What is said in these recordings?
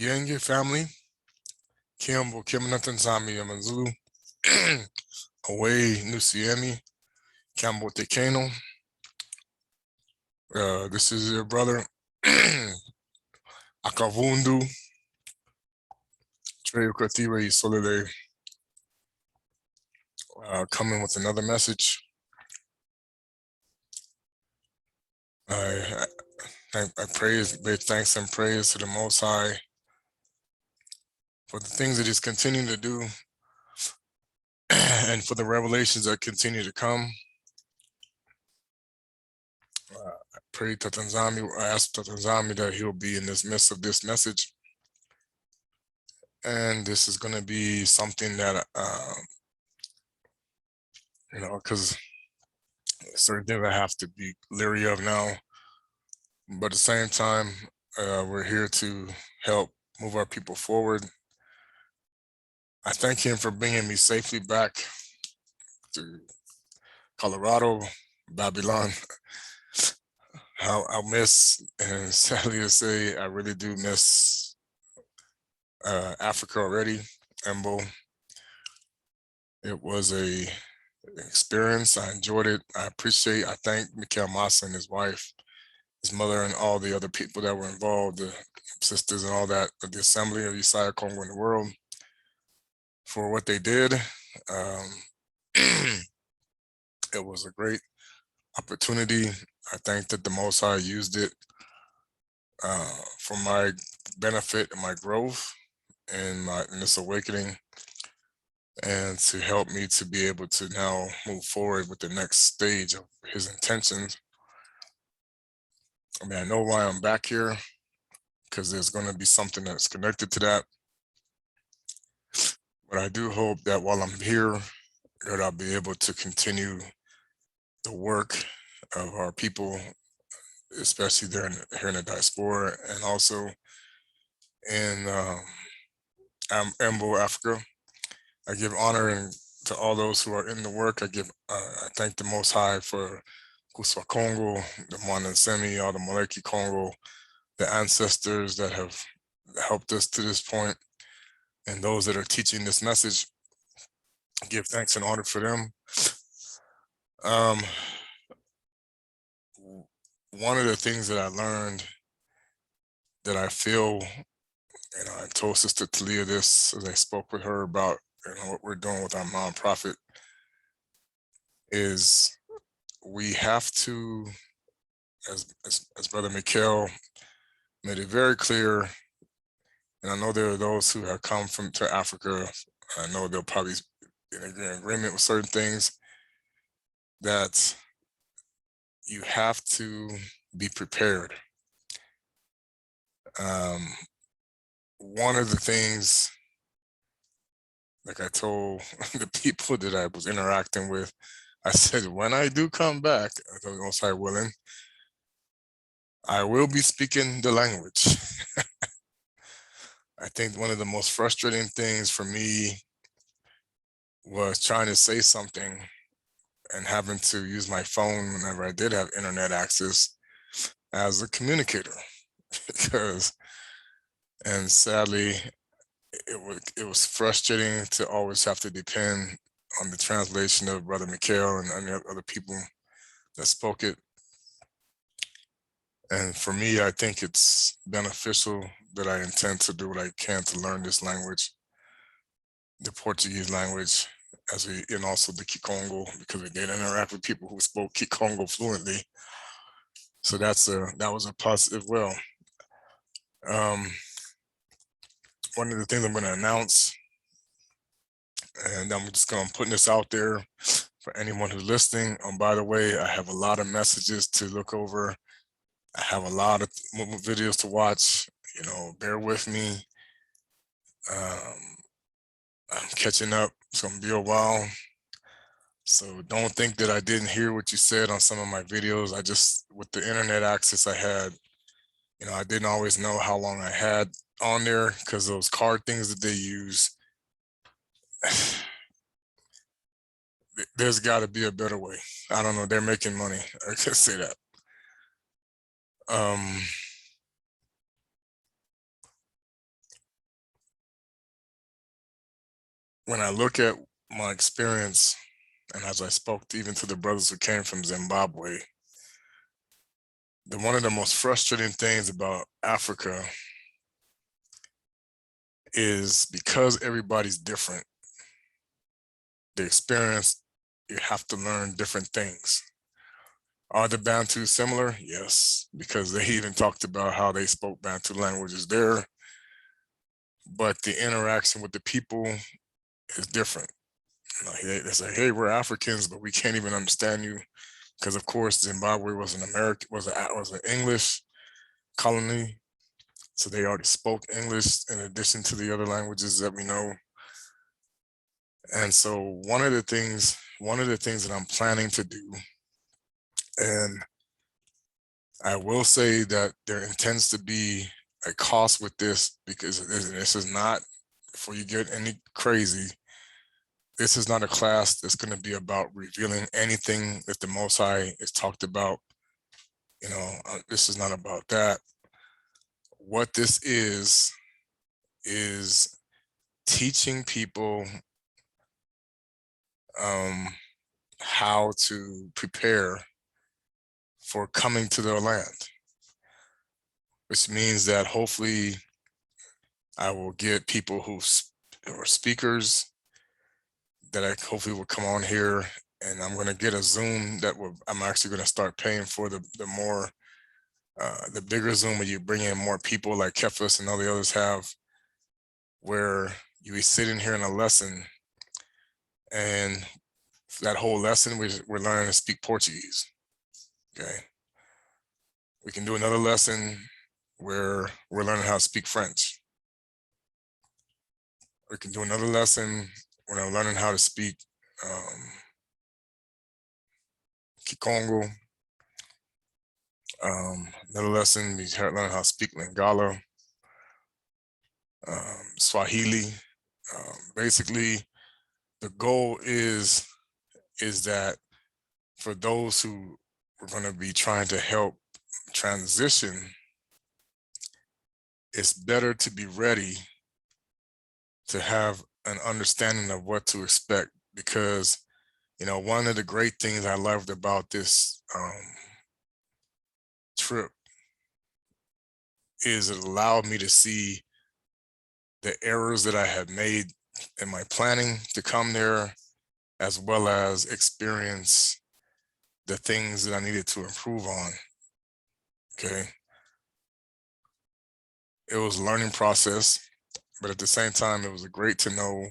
Yenge family, Kiambo Kimanatan Yamazulu, Away Nusiemi, Kiambo Tekeno. This is your brother, Akavundu, Treyo Katiwe Solide, coming with another message. I praise, give thanks and praise to the Most High for the things that He's continuing to do and for the revelations that continue to come. I pray Tatanzami, I ask Tatanzami that he'll be in this midst of this message. And this is going to be something that, because certain things I have to be leery of now. But at the same time, we're here to help move our people forward. I thank him for bringing me safely back to Colorado, Babylon. I'll miss, and sadly to say, I really do miss Africa already, Embo. It was a experience. I enjoyed it. I thank Mikhail Massa and his wife, his mother, and all the other people that were involved, the sisters and all that, the Assembly of Isaiah Congo in the world, for what they did. It was a great opportunity. I think that the Most High used it for my benefit and my growth and in this awakening, and to help me to be able to now move forward with the next stage of his intentions. I mean, I know why I'm back here, because there's going to be something that's connected to that. But I do hope that while I'm here, that I'll be able to continue the work of our people, especially here in the diaspora, and also in Embo, Africa. I give honor to all those who are in the work. I thank the Most High for Kuswa Congo, the Mwanansemi, all the Moleki Congo, the ancestors that have helped us to this point, and those that are teaching this message. Give thanks and honor for them. One of the things that I learned that I feel, I told Sister Talia this as I spoke with her about what we're doing with our nonprofit, is we have to, as Brother Mikhail made it very clear, and I know there are those who have come to Africa, I know they'll probably be in agreement with certain things, that you have to be prepared. One of the things, like I told the people that I was interacting with, I said, when I do come back, I was Most High willing, I will be speaking the language. I think one of the most frustrating things for me was trying to say something and having to use my phone whenever I did have internet access as a communicator. And sadly, it was frustrating to always have to depend on the translation of Brother Mikhail and the other people that spoke it. And for me, I think it's beneficial that I intend to do what I can to learn this language, the Portuguese language, and also the Kikongo, because we did interact with people who spoke Kikongo fluently. So that was a positive well. One of the things I'm going to announce, and I'm just going to put this out there for anyone who's listening. By the way, I have a lot of messages to look over. I have a lot of videos to watch. Bear with me. I'm catching up. It's going to be a while. So don't think that I didn't hear what you said on some of my videos. With the internet access I had, I didn't always know how long I had on there, because those card things that they use, there's got to be a better way. I don't know. They're making money. I can say that. when I look at my experience, and as I spoke even to the brothers who came from Zimbabwe, one of the most frustrating things about Africa is because everybody's different, the experience, you have to learn different things. Are the Bantu similar? Yes, because they even talked about how they spoke Bantu languages there, but the interaction with the people is different. You know, they say, hey, we're Africans, but we can't even understand you. Because of course, Zimbabwe was an English colony. So they already spoke English in addition to the other languages that we know. And so one of the things that I'm planning to do, and I will say that there intends to be a cost with this, because this is not, before you get any crazy, this is not a class that's going to be about revealing anything that the Most High is talked about. You know, this is not about that. What this is teaching people how to prepare for coming to their land, which means that hopefully I will get people who are speakers that I hopefully will come on here, and I'm going to get a Zoom I'm actually going to start paying for the bigger Zoom, where you bring in more people like Kefus and all the others have, where you be sitting here in a lesson, and that whole lesson we're learning to speak Portuguese. Okay, we can do another lesson where we're learning how to speak French. We can do another lesson when I'm learning how to speak Kikongo. Another lesson, we learn how to speak Lingala, Swahili. Basically, the goal is that for those who are going to be trying to help transition, it's better to be ready to have an understanding of what to expect, because, you know, one of the great things I loved about this trip is it allowed me to see the errors that I had made in my planning to come there, as well as experience the things that I needed to improve on. Okay. It was a learning process, but at the same time, it was great to know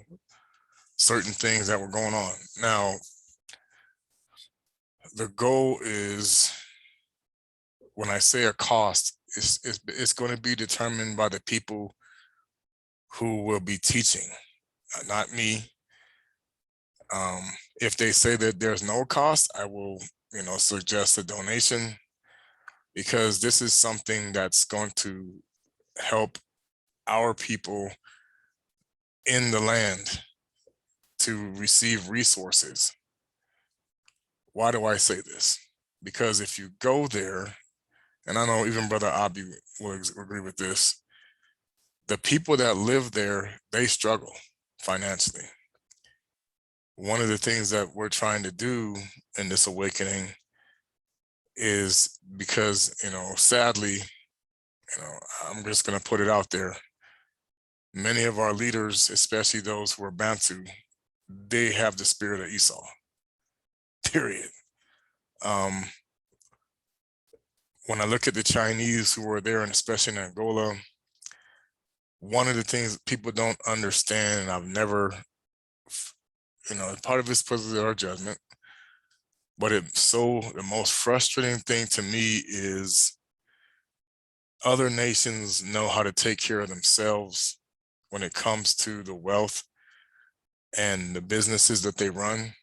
certain things that were going on. Now, the goal is, when I say a cost, it's going to be determined by the people who will be teaching, not me. If they say that there's no cost, I will, you know, suggest a donation, because this is something that's going to help our people in the land to receive resources. Why do I say this? Because if you go there, and I know even Brother Abi will agree with this, the people that live there, they struggle financially. One of the things that we're trying to do in this awakening is, because, you know, sadly, you know, I'm just going to put it out there, many of our leaders, especially those who are Bantu, they have the spirit of Esau, period. When I look at the Chinese who were there, and especially in Angola, one of the things people don't understand, and I've never, you know, part of it's because of our judgment, but the most frustrating thing to me is other nations know how to take care of themselves when it comes to the wealth and the businesses that they run,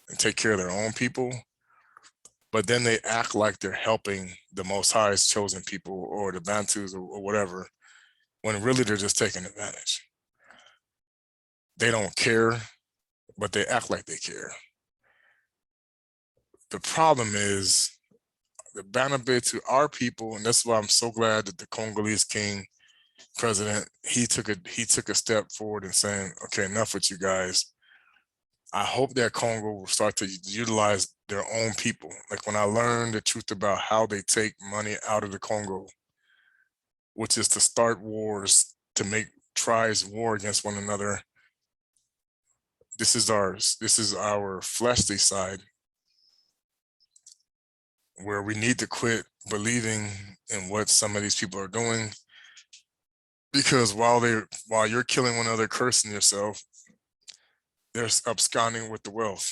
and take care of their own people. But then they act like they're helping the Most High's chosen people, or the Bantus, or whatever, when really they're just taking advantage. They don't care, but they act like they care. The problem is the Bana Betu, our people, and that's why I'm so glad that the Congolese king president, he took a step forward in saying, okay, enough with you guys. I hope that Congo will start to utilize their own people. Like when I learned the truth about how they take money out of the Congo, which is to start wars, to make tribes war against one another. This is our fleshly side, where we need to quit believing in what some of these people are doing, because while you're killing one another, cursing yourself, they're absconding with the wealth,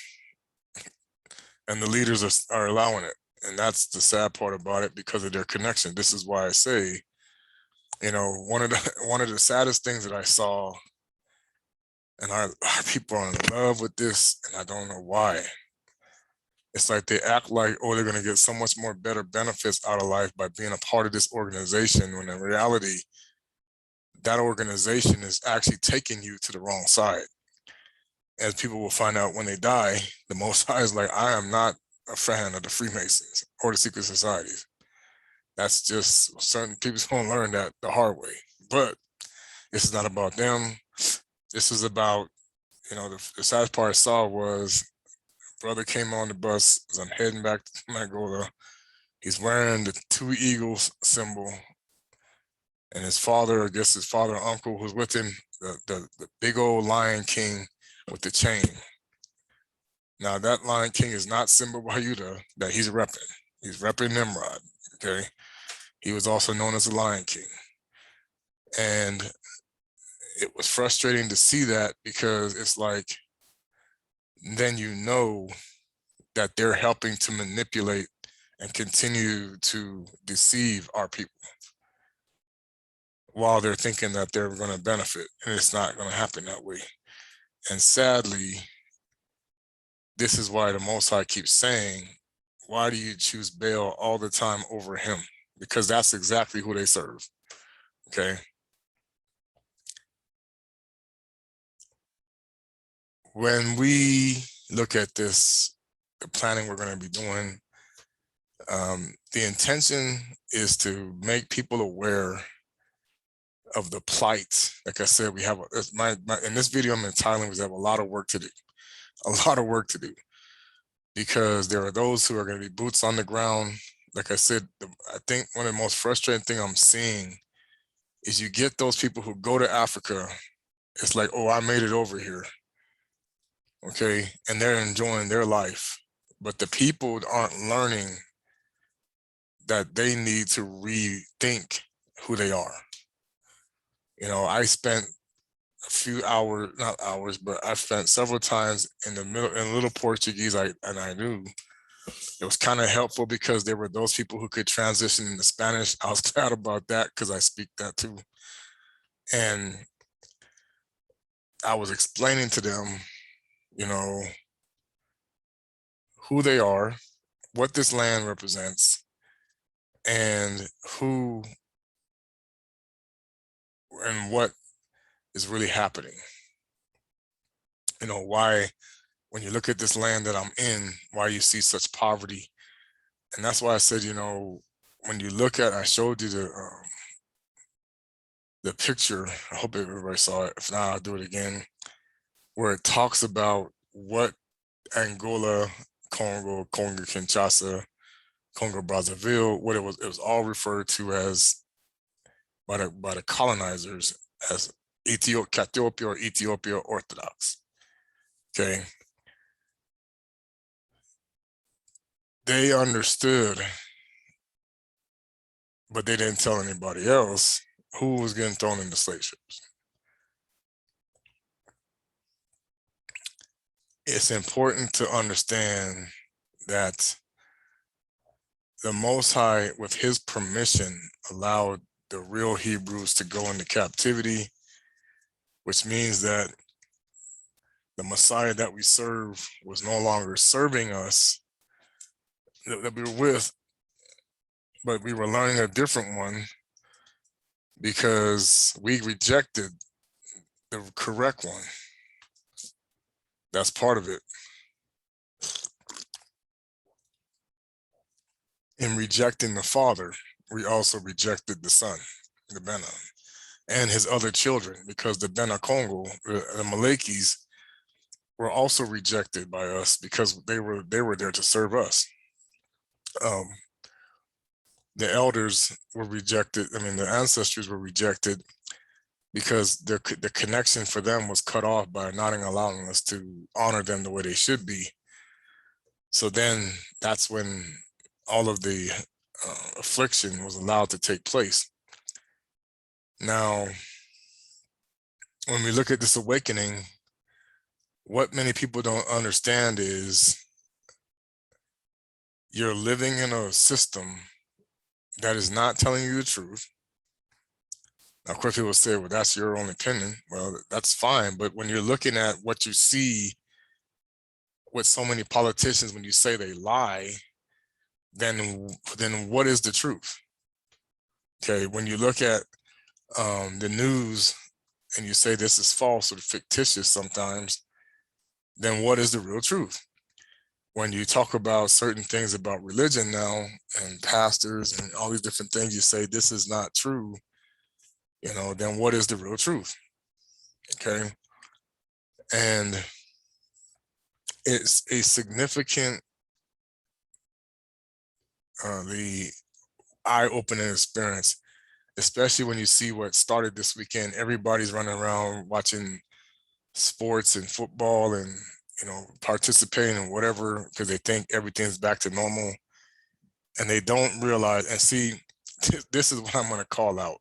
and the leaders are allowing it. And that's the sad part about it, because of their connection. This is why I say, one of the saddest things that I saw, and our people are in love with this, and I don't know why. It's like they act like, oh, they're going to get so much more better benefits out of life by being a part of this organization, when in reality, that organization is actually taking you to the wrong side. As people will find out when they die, the Most High is like, I am not a fan of the Freemasons or the secret societies. That's just certain people going to learn that the hard way. But this is not about them. This is about, the saddest part I saw was, brother came on the bus as I'm heading back to Angola. He's wearing the 2 eagles symbol, and his father, I guess his father or uncle who's with him, the big old Lion King with the chain. Now that Lion King is not Simba Wayuda that he's repping. He's repping Nimrod, okay? He was also known as the Lion King. And it was frustrating to see that, because it's like, then that they're helping to manipulate and continue to deceive our people, while they're thinking that they're going to benefit, and it's not going to happen that way. And sadly, this is why the Most High keeps saying, why do you choose Baal all the time over him? Because that's exactly who they serve, okay? When we look at this, the planning we're going to be doing, the intention is to make people aware of the plight. Like I said, we have in this video I'm in Thailand, we have a lot of work to do, because there are those who are going to be boots on the ground. Like I said, I think one of the most frustrating thing I'm seeing is you get those people who go to Africa. It's like, oh, I made it over here, okay, and they're enjoying their life, but the people aren't learning that they need to rethink who they are. I spent a few hours, not hours, but I spent several times in the middle in little Portuguese. I knew it was kind of helpful, because there were those people who could transition into Spanish. I was glad about that, because I speak that too. And I was explaining to them, who they are, what this land represents, and who and what is really happening. Why, when you look at this land that I'm in, why you see such poverty. And that's why I said, when you look at, I showed you the picture. I hope everybody saw it. If not, I'll do it again, where it talks about what Angola, Congo Kinshasa, Congo Brazzaville, what it was all referred to as by the colonizers as Ethiopia or Ethiopia Orthodox. Okay. They understood, but they didn't tell anybody else who was getting thrown into slave ships. It's important to understand that the Most High, with his permission, allowed the real Hebrews to go into captivity, which means that the Messiah that we serve was no longer serving us, that we were with, but we were learning a different one, because we rejected the correct one. That's part of it. In rejecting the Father, we also rejected the Son, the Bana. and his other children, because the Bana Congo, the Malekis, were also rejected by us because they were there to serve us. The elders were rejected. I mean, the ancestors were rejected because the connection for them was cut off by not allowing us to honor them the way they should be. So then that's when all of the affliction was allowed to take place. Now, when we look at this awakening, what many people don't understand is you're living in a system that is not telling you the truth. Now, of course, people say, well, that's your own opinion. Well, that's fine. But when you're looking at what you see with so many politicians, when you say they lie, then what is the truth? Okay, when you look at the news and you say this is false or fictitious sometimes, then what is the real truth? When you talk about certain things about religion now and pastors and all these different things, you say this is not true, then what is the real truth? Okay. And it's a significant, the eye-opening experience, especially when you see what started this weekend. Everybody's running around watching sports and football and participating in whatever because they think everything's back to normal, and they don't realize. And see, this is what I'm going to call out.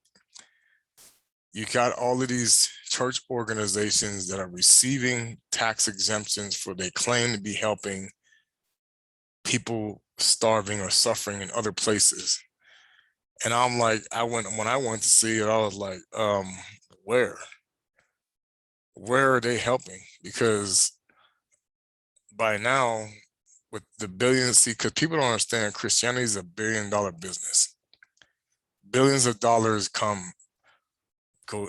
You got all of these church organizations that are receiving tax exemptions for they claim to be helping people starving or suffering in other places. And I'm like, when I went to see it, I was like, where are they helping? Because by now, with the billions, because people don't understand, Christianity is a $1 billion business. Billions of dollars go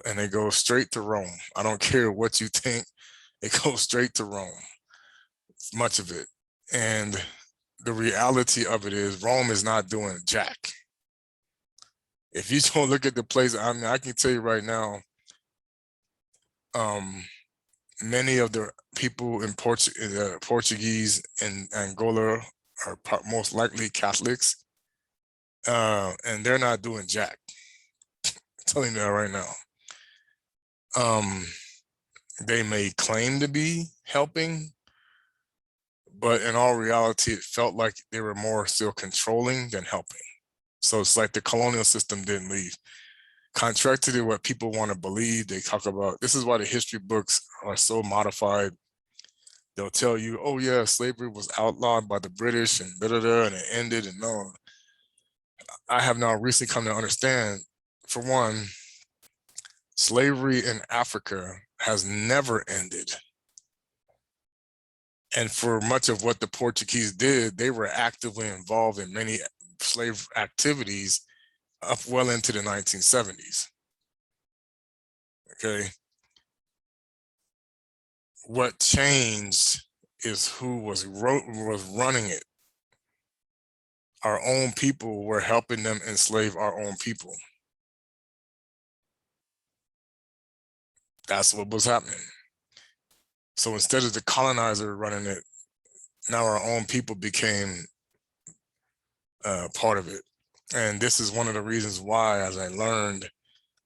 and they go straight to Rome. I don't care what you think, it goes straight to Rome, much of it. And the reality of it is Rome is not doing jack. If you don't look at the place, I mean, I can tell you right now, many of the people in Portuguese and Angola are most likely Catholics, and they're not doing jack. I'm telling you that right now. They may claim to be helping, but in all reality, it felt like they were more still controlling than helping. So it's like the colonial system didn't leave. Contrary to what people want to believe, they talk about, this is why the history books are so modified. They'll tell you, oh yeah, slavery was outlawed by the British and and it ended. And no, I have now recently come to understand, for one, slavery in Africa has never ended. And for much of what the Portuguese did, they were actively involved in many slave activities up well into the 1970s. Okay. What changed is who was running it. Our own people were helping them enslave our own people. That's what was happening. So instead of the colonizer running it, now our own people became part of it. And this is one of the reasons why, as I learned,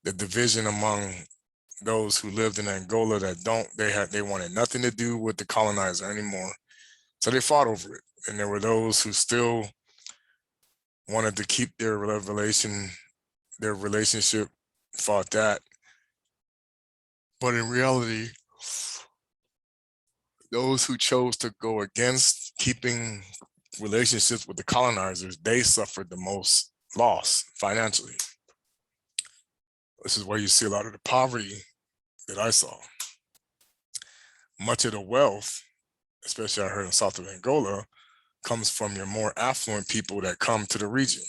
the division among those who lived in Angola that they wanted nothing to do with the colonizer anymore. So they fought over it. And there were those who still wanted to keep their relationship, fought that. But in reality, those who chose to go against keeping relationships with the colonizers, they suffered the most loss financially. This is where you see a lot of the poverty that I saw. Much of the wealth, especially I heard in south of Angola, comes from your more affluent people that come to the region.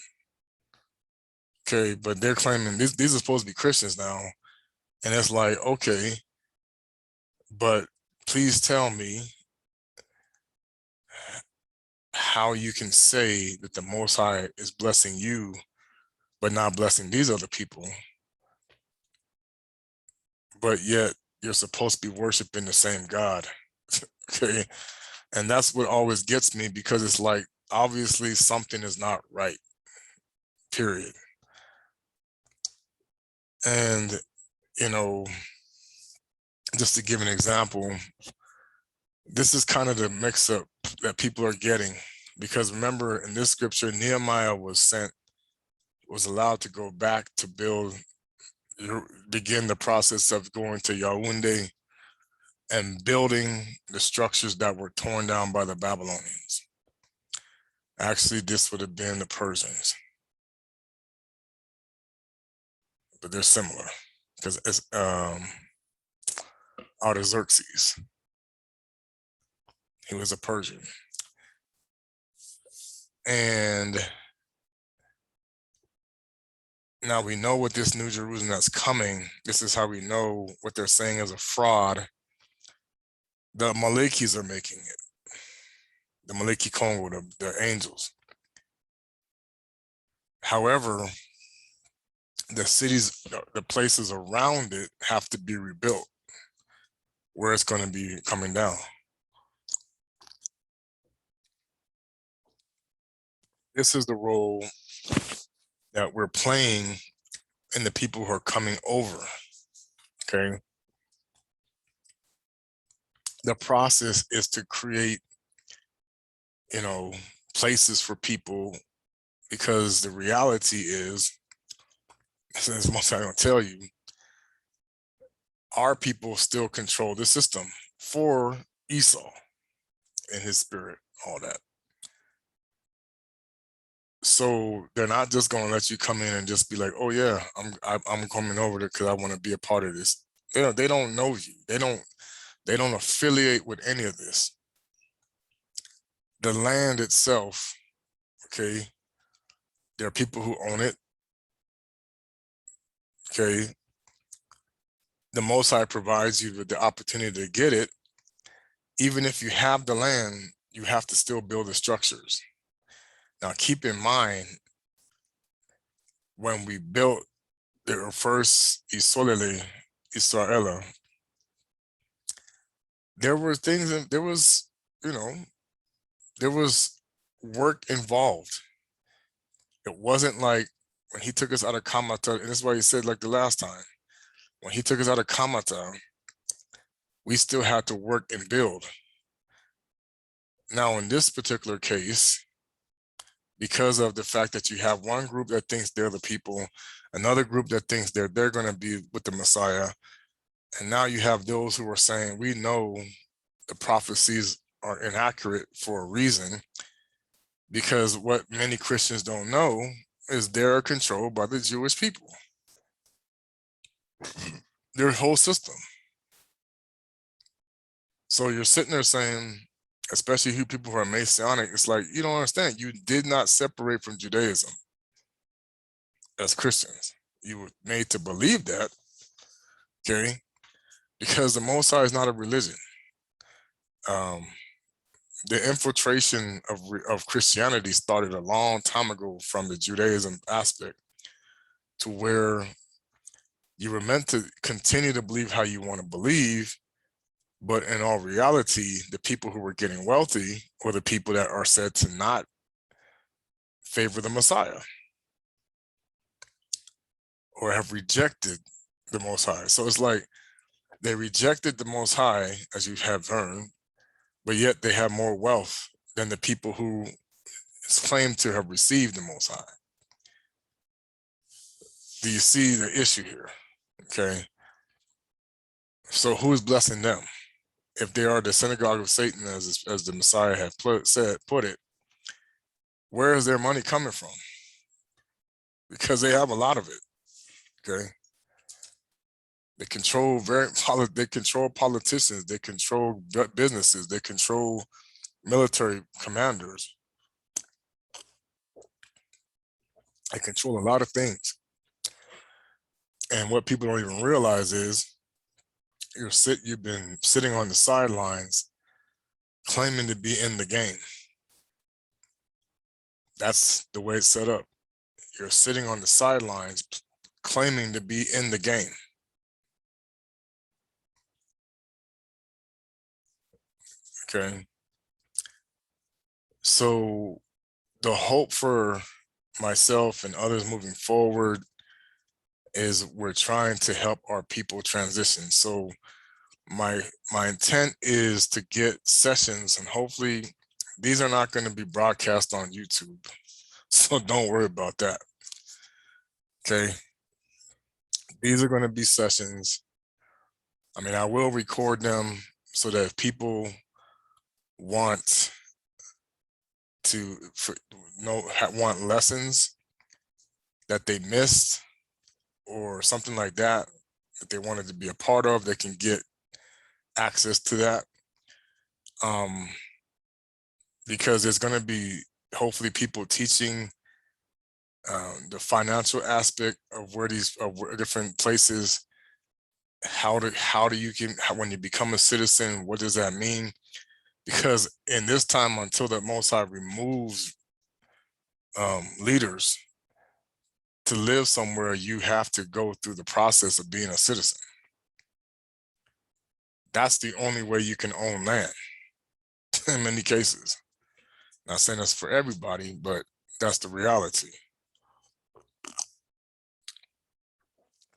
Okay, but they're claiming these are supposed to be Christians now. And it's like, okay, but please tell me how you can say that the Most High is blessing you, but not blessing these other people. but yet you're supposed to be worshiping the same God. Okay. And that's what always gets me, because it's like, obviously something is not right, period. And, you know, just to give an example, this is kind of the mix up that people are getting. Because remember, in this scripture, Nehemiah was allowed to go back to begin the process of going to Yaoundé and building the structures that were torn down by the Babylonians. Actually, this would have been the Persians, but they're similar, because it's Artaxerxes. He was a Persian. And now we know what this New Jerusalem that's coming, this is how we know what they're saying is a fraud. The Malekis are making it. The Maleki Congo, the angels. However, the cities, the places around it have to be rebuilt, where it's going to be coming down. This is the role that we're playing in the people who are coming over. Okay. The process is to create, places for people, because the reality is, as most I don't tell you, our people still control the system for Esau and his spirit, all that. So they're not just going to let you come in and just be like, oh yeah, I'm coming over there because I want to be a part of this. They don't know you. They don't affiliate with any of this. The land itself, okay, there are people who own it. Okay. The Most High provides you with the opportunity to get it. Even if you have the land, you have to still build the structures. Now, keep in mind, when we built the first Israela, there were things, and there was work involved. It wasn't like when he took us out of Kamata, and this is why he said, like the last time, when he took us out of Kamata, we still had to work and build. Now, in this particular case, because of the fact that you have one group that thinks they're the people, another group that thinks they're going to be with the Messiah, and now you have those who are saying, we know the prophecies are inaccurate for a reason, because what many Christians don't know is they're controlled by the Jewish people, their whole system. So you're sitting there saying, especially who people who are Masonic, it's like, you don't understand. You did not separate from Judaism as Christians. You were made to believe that, okay? Because the Most High is not a religion. The infiltration of Christianity started a long time ago from the Judaism aspect, to where you were meant to continue to believe how you want to believe, but in all reality, the people who were getting wealthy were the people that are said to not favor the Messiah or have rejected the Most High. So it's like they rejected the Most High, as you have learned, but yet they have more wealth than the people who claim to have received the Most High. Do you see the issue here? Okay. So who is blessing them? If they are the synagogue of Satan, as the Messiah had put it, where is their money coming from? Because they have a lot of it. Okay. They control they control politicians, they control businesses, they control military commanders. They control a lot of things. And what people don't even realize is you've been sitting on the sidelines claiming to be in the game. That's the way it's set up. You're sitting on the sidelines claiming to be in the game. Okay. So the hope for myself and others moving forward is we're trying to help our people transition. So my intent is to get sessions, and hopefully these are not going to be broadcast on YouTube. So don't worry about that. Okay. These are going to be sessions. I mean, I will record them so that if people want to want lessons that they missed or something like that they wanted to be a part of, they can get access to that. Because there's going to be hopefully people teaching the financial aspect of where different places, how when you become a citizen, what does that mean? Because in this time, until the Most High removes leaders, to live somewhere, you have to go through the process of being a citizen. That's the only way you can own land in many cases. Not saying that's for everybody, but that's the reality.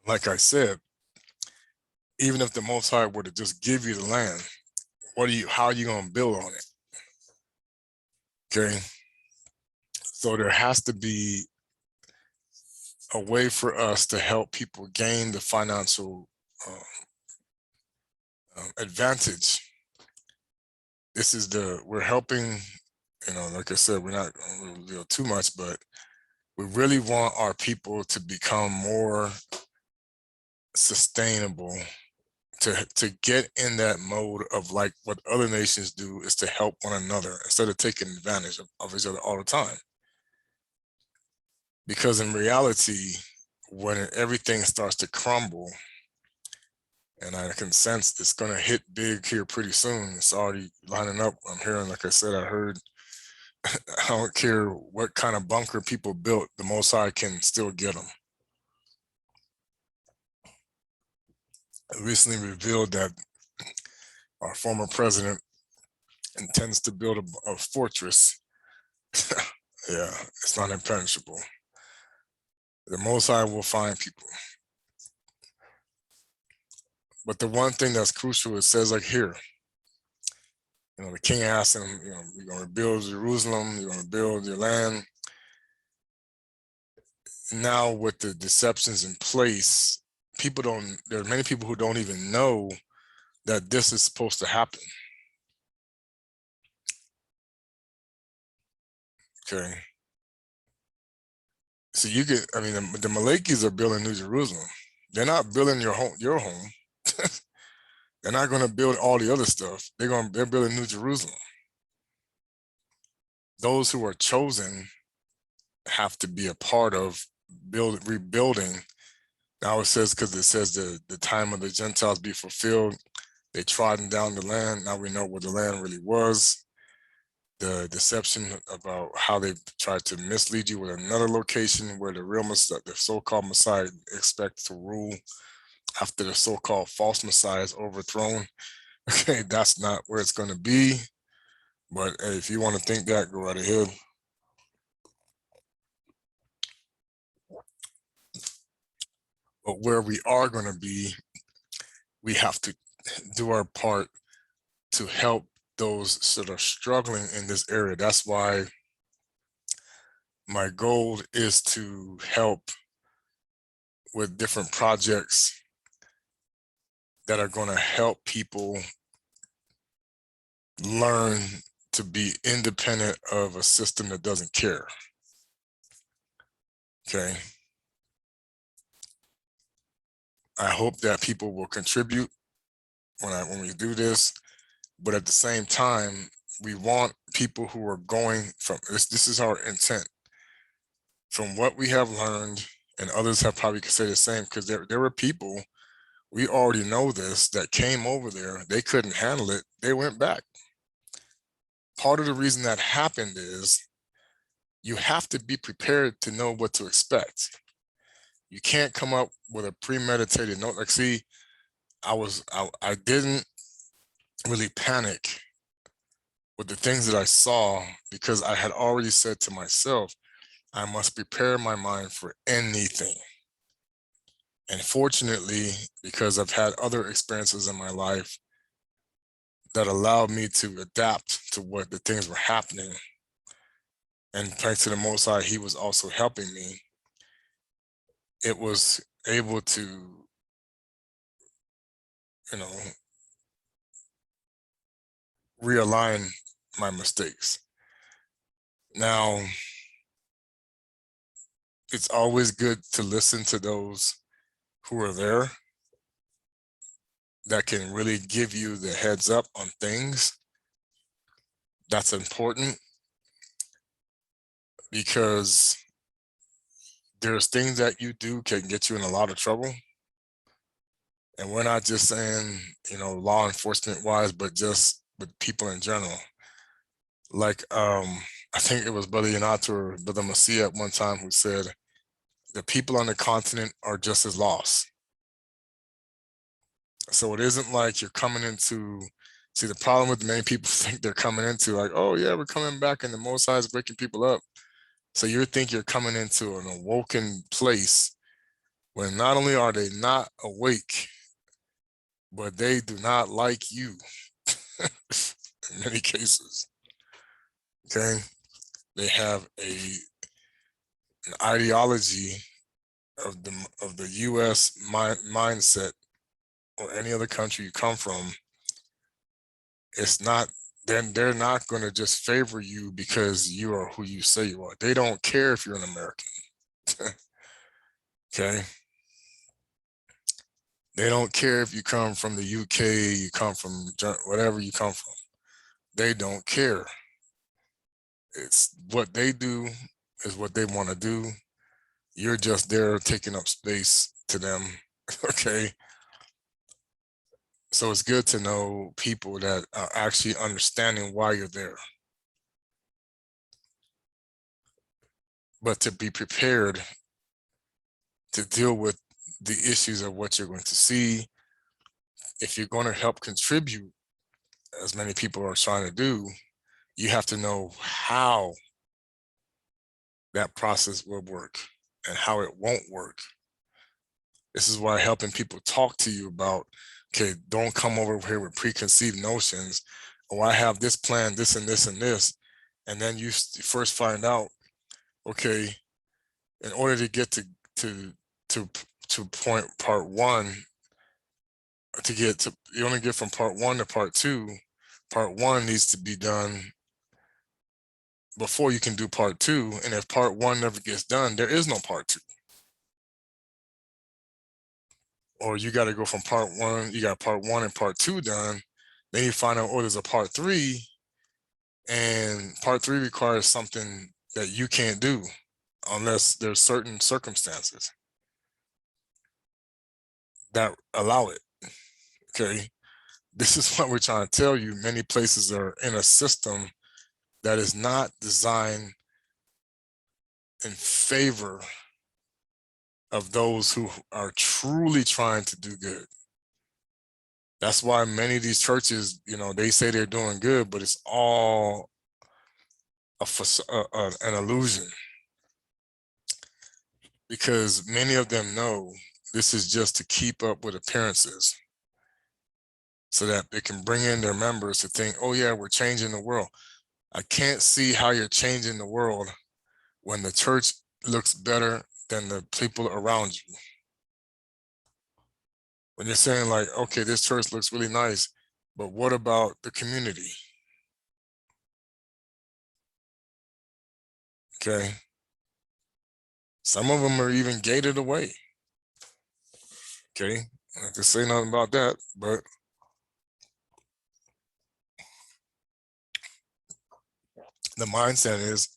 Like I said, even if the Most High were to just give you the land, how are you going to build on it? Okay. So there has to be a way for us to help people gain the financial advantage. We're helping, like I said, we're not going to reveal too much, but we really want our people to become more sustainable, to get in that mode of like what other nations do, is to help one another instead of taking advantage of each other all the time. Because in reality, when everything starts to crumble, and I can sense it's going to hit big here pretty soon. It's already lining up. I'm hearing, like I said, I heard, I don't care what kind of bunker people built, the Most High can still get them. I recently revealed that our former president intends to build a fortress. Yeah, it's not impenetrable. The Most High will find people. But the one thing that's crucial, it says like here, the king asked him, you're going to build Jerusalem, you're going to build your land. Now with the deceptions in place, there are many people who don't even know that this is supposed to happen. Okay. So the Malakis are building New Jerusalem. They're not building your home. They're not going to build all the other stuff. They're building New Jerusalem. Those who are chosen have to be a part of rebuilding. Now it says, because it says the time of the Gentiles be fulfilled, they trodden down the land. Now we know what the land really was. The deception about how they tried to mislead you with another location where the real Messiah, the so-called Messiah, expects to rule after the so-called false Messiah is overthrown. Okay, that's not where it's going to be. But hey, if you want to think that, go right ahead. But where we are going to be, we have to do our part to help those that are struggling in this area. That's why my goal is to help with different projects that are going to help people learn to be independent of a system that doesn't care. Okay. I hope that people will contribute when we do this, but at the same time, we want people who are going from this is our intent. From what we have learned, and others have probably could say the same, because there were people, we already know this, that came over there, they couldn't handle it, they went back. Part of the reason that happened is you have to be prepared to know what to expect. You can't come up with a premeditated note. Like, see, I didn't really panic with the things that I saw, because I had already said to myself, I must prepare my mind for anything. And fortunately, because I've had other experiences in my life that allowed me to adapt to what the things were happening, and thanks to the Most High, He was also helping me, it was able to, you know, realign my mistakes. Now, it's always good to listen to those who are there that can really give you the heads up on things. That's important, because there's things that you do can get you in a lot of trouble. And we're not just saying, law enforcement wise, but just with people in general. Like, I think it was Brother Yanato or Brother Masia at one time who said, the people on the continent are just as lost. So it isn't like you're coming into, see, the problem with many people think they're coming into like, oh yeah, we're coming back and the Most High is waking people up. So you think you're coming into an awoken place when not only are they not awake, but they do not like you in many cases. Okay. They have an ideology of the US mindset, or any other country you come from. It's not, then they're not going to just favor you because you are who you say you are. They don't care if you're an American. Okay. They don't care if you come from the UK, you come from whatever you come from. They don't care. It's what they do is what they want to do. You're just there taking up space to them. Okay. So it's good to know people that are actually understanding why you're there. But to be prepared to deal with the issues of what you're going to see, if you're going to help contribute, as many people are trying to do, you have to know how that process will work and how it won't work. This is why helping people talk to you about, okay, don't come over here with preconceived notions. Oh, I have this plan, this and this and this. And then you first find out, okay, in order to get to part one, you only get from part one to part two. Part one needs to be done before you can do part two. And if part one never gets done, there is no part two. Or you got to go from part one, you got part one and part two done. Then you find out, oh, there's a part three. And part three requires something that you can't do unless there's certain circumstances that allow it. Okay. This is what we're trying to tell you. Many places are in a system that is not designed in favor of those who are truly trying to do good. That's why many of these churches, they say they're doing good, but it's all an illusion, because many of them know this is just to keep up with appearances so that they can bring in their members to think, oh yeah, we're changing the world. I can't see how you're changing the world when the church looks better than the people around you. When you're saying like, okay, this church looks really nice, but what about the community? Okay. Some of them are even gated away. Okay. I can say nothing about that, but the mindset is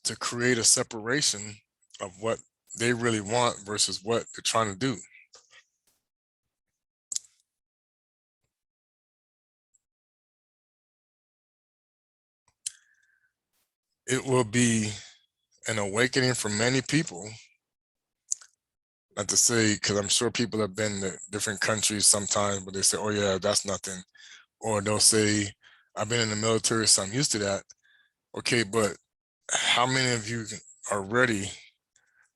to create a separation of what they really want versus what they're trying to do. It will be an awakening for many people. Not to say, because I'm sure people have been to different countries sometimes, but they say, oh yeah, that's nothing. Or they'll say, I've been in the military, so I'm used to that. Okay, but how many of you are ready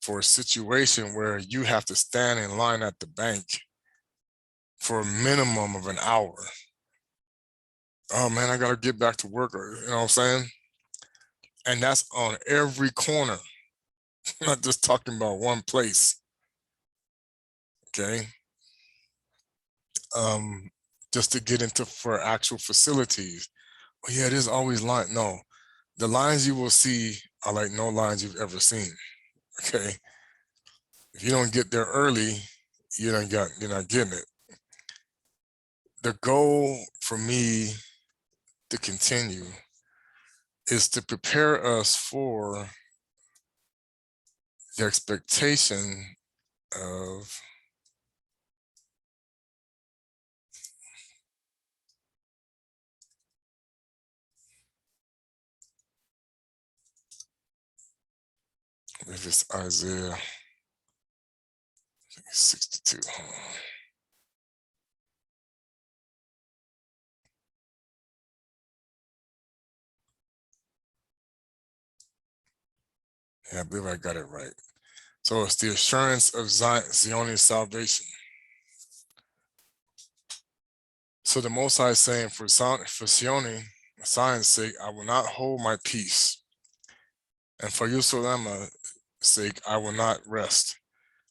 for a situation where you have to stand in line at the bank for a minimum of an hour? Oh man, I gotta get back to work, or you know what I'm saying? And that's on every corner. I'm not just talking about one place. Okay. Um, just to get into for actual facilities. Oh yeah, there's always line. No, the lines you will see are like no lines you've ever seen. Okay. If you don't get there early, you're not getting it. The goal for me to continue is to prepare us for the expectation of if it's Isaiah 62. Yeah, I believe I got it right. So it's the assurance of Zion's salvation. So the Most High is saying, for Zion's sake, I will not hold my peace. And for Jerusalem's sake, I will not rest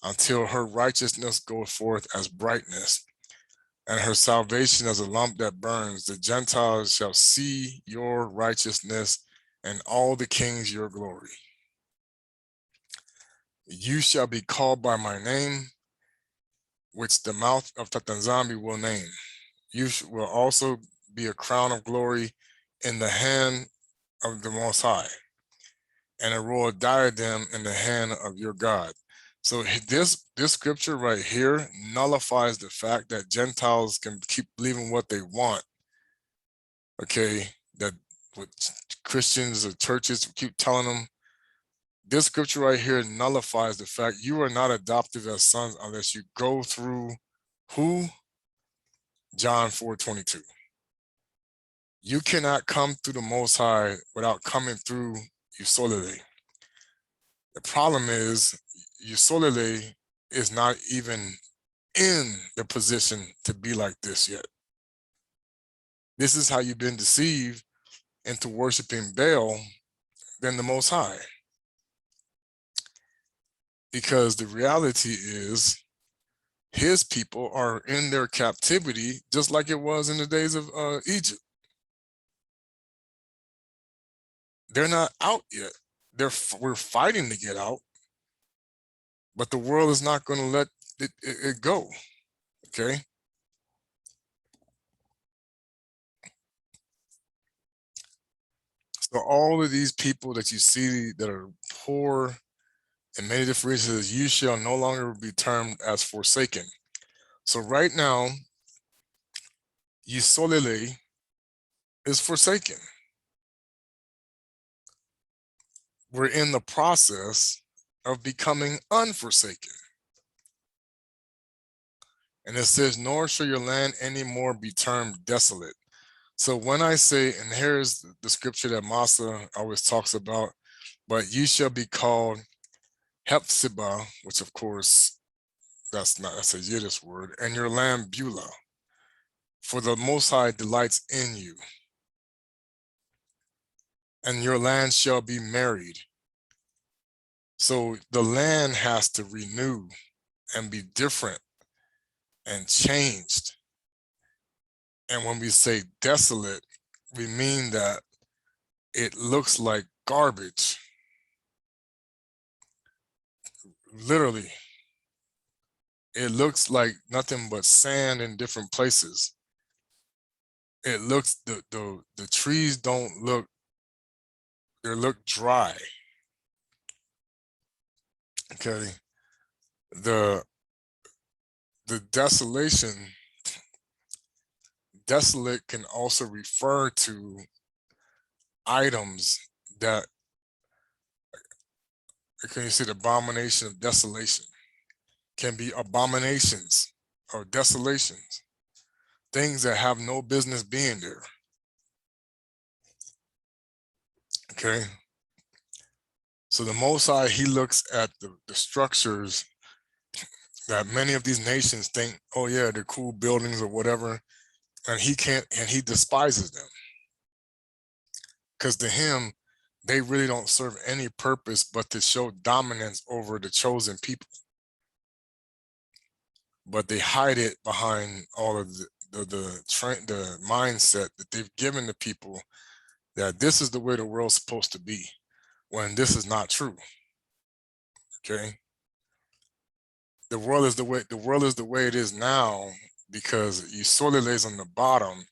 until her righteousness goeth forth as brightness, and her salvation as a lamp that burns. The Gentiles shall see your righteousness, and all the kings your glory. You shall be called by my name, which the mouth of Tatanzambi will name. You will also be a crown of glory in the hand of the Most High, and a royal diadem in the hand of your God. So this scripture right here nullifies the fact that Gentiles can keep believing what they want. Okay, that what Christians or churches keep telling them. This scripture right here nullifies the fact you are not adopted as sons unless you go through who? John 4:22. You cannot come through the Most High without coming through Usolele. The problem is Usolele is not even in the position to be like this yet. This is how you've been deceived into worshiping Baal than the Most High. Because the reality is his people are in their captivity just like it was in the days of Egypt. They're not out yet. We're fighting to get out, but the world is not going to let it go. Okay. So all of these people that you see that are poor in many different reasons, you shall no longer be termed as forsaken. So right now, Yisolele is forsaken. We're in the process of becoming unforsaken. And it says, nor shall your land anymore be termed desolate. So when I say, and here's the scripture that Masa always talks about, but you shall be called Hephzibah, which of course, that's a Yiddish word, and your land Beulah, for the Most High delights in you. And your land shall be married. So the land has to renew and be different and changed. And when we say desolate, we mean that it looks like garbage. Literally, it looks like nothing but sand in different places. It looks, the trees don't look, they look dry. Okay. The desolation, desolate can also refer to items that, can you see the abomination of desolation? Can be abominations or desolations, things that have no business being there. Okay. So the Most High, he looks at the structures that many of these nations think, oh yeah, they're cool buildings or whatever, and he despises them. Because to him, they really don't serve any purpose but to show dominance over the chosen people. But they hide it behind all of the mindset that they've given the people that this is the way the world's supposed to be, when this is not true. Okay. The world is the way it is now because you solely lays on the bottom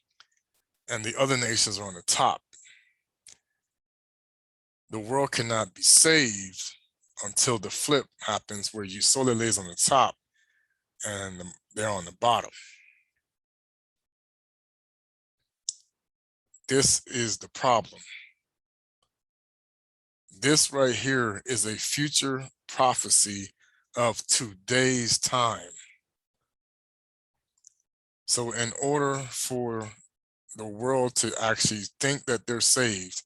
and the other nations are on the top. The world cannot be saved until the flip happens where you solely lays on the top and they're on the bottom. This is the problem. This right here is a future prophecy of today's time. So in order for the world to actually think that they're saved,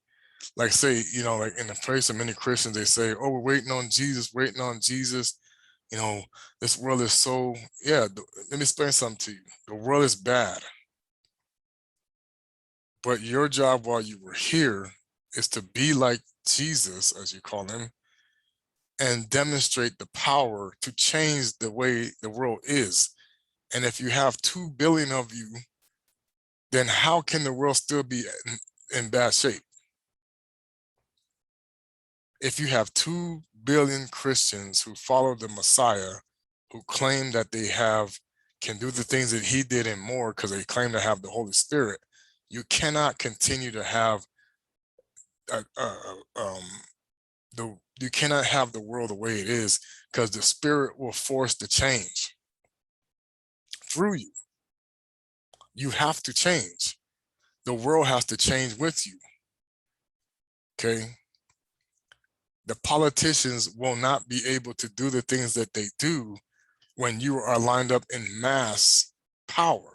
like say, like in the place of many Christians, they say, oh, we're waiting on Jesus, waiting on Jesus. This world is so, yeah, let me explain something to you. The world is bad. But your job while you were here is to be like Jesus, as you call him, and demonstrate the power to change the way the world is. And if you have 2 billion of you, then how can the world still be in bad shape? If you have 2 billion Christians who follow the Messiah, who claim that they can do the things that he did and more because they claim to have the Holy Spirit, you cannot continue to have you cannot have the world the way it is, because the Spirit will force the change through you. You have to change. The world has to change with you. Okay. The politicians will not be able to do the things that they do when you are lined up in mass power.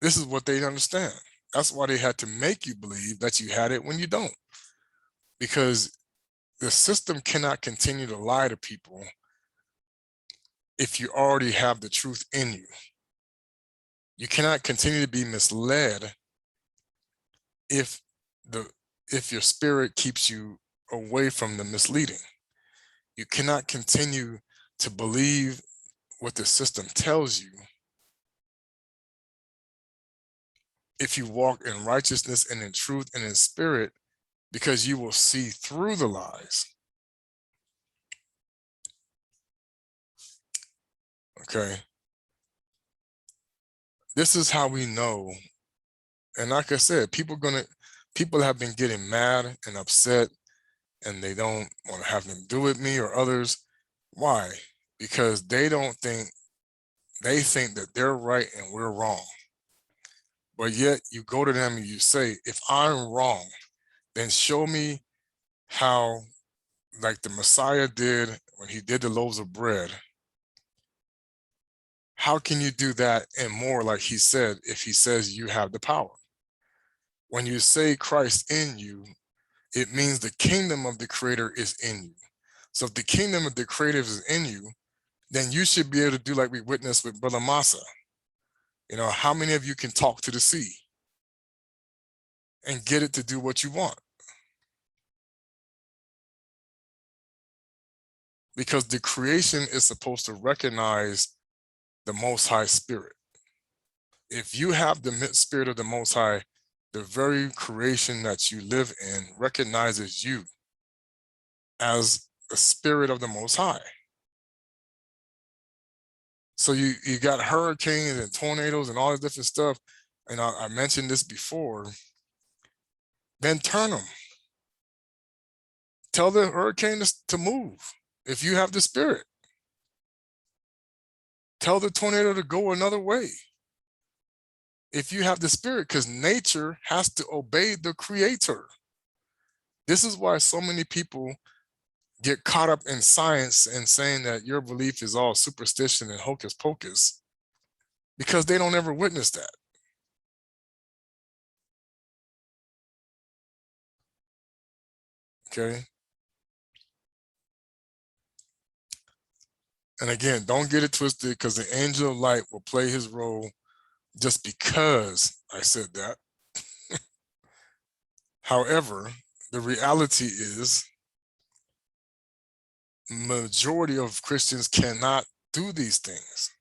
This is what they understand. That's why they had to make you believe that you had it when you don't. Because the system cannot continue to lie to people if you already have the truth in you. You cannot continue to be misled if your spirit keeps you away from the misleading. You cannot continue to believe what the system tells you if you walk in righteousness and in truth and in spirit, because you will see through the lies. Okay. This is how we know. And like I said, people have been getting mad and upset, and they don't want to have them do with me or others. Why? Because they think that they're right and we're wrong. But yet you go to them and you say, if I'm wrong, then show me how, like the Messiah did when he did the loaves of bread. How can you do that and more, like he said, if he says you have the power? When you say Christ in you, it means the kingdom of the Creator is in you. So if the kingdom of the Creator is in you, then you should be able to do like we witnessed with Brother Massa. How many of you can talk to the sea and get it to do what you want? Because the creation is supposed to recognize the Most High Spirit. If you have the Spirit of the Most High, the very creation that you live in recognizes you as the Spirit of the Most High. So you got hurricanes and tornadoes and all this different stuff. And I mentioned this before. Then turn them. Tell the hurricane to move if you have the Spirit. Tell the tornado to go another way if you have the Spirit, because nature has to obey the Creator. This is why so many people get caught up in science and saying that your belief is all superstition and hocus pocus, because they don't ever witness that. Okay. And again, don't get it twisted, because the angel of light will play his role just because I said that. However, the reality is majority of Christians cannot do these things.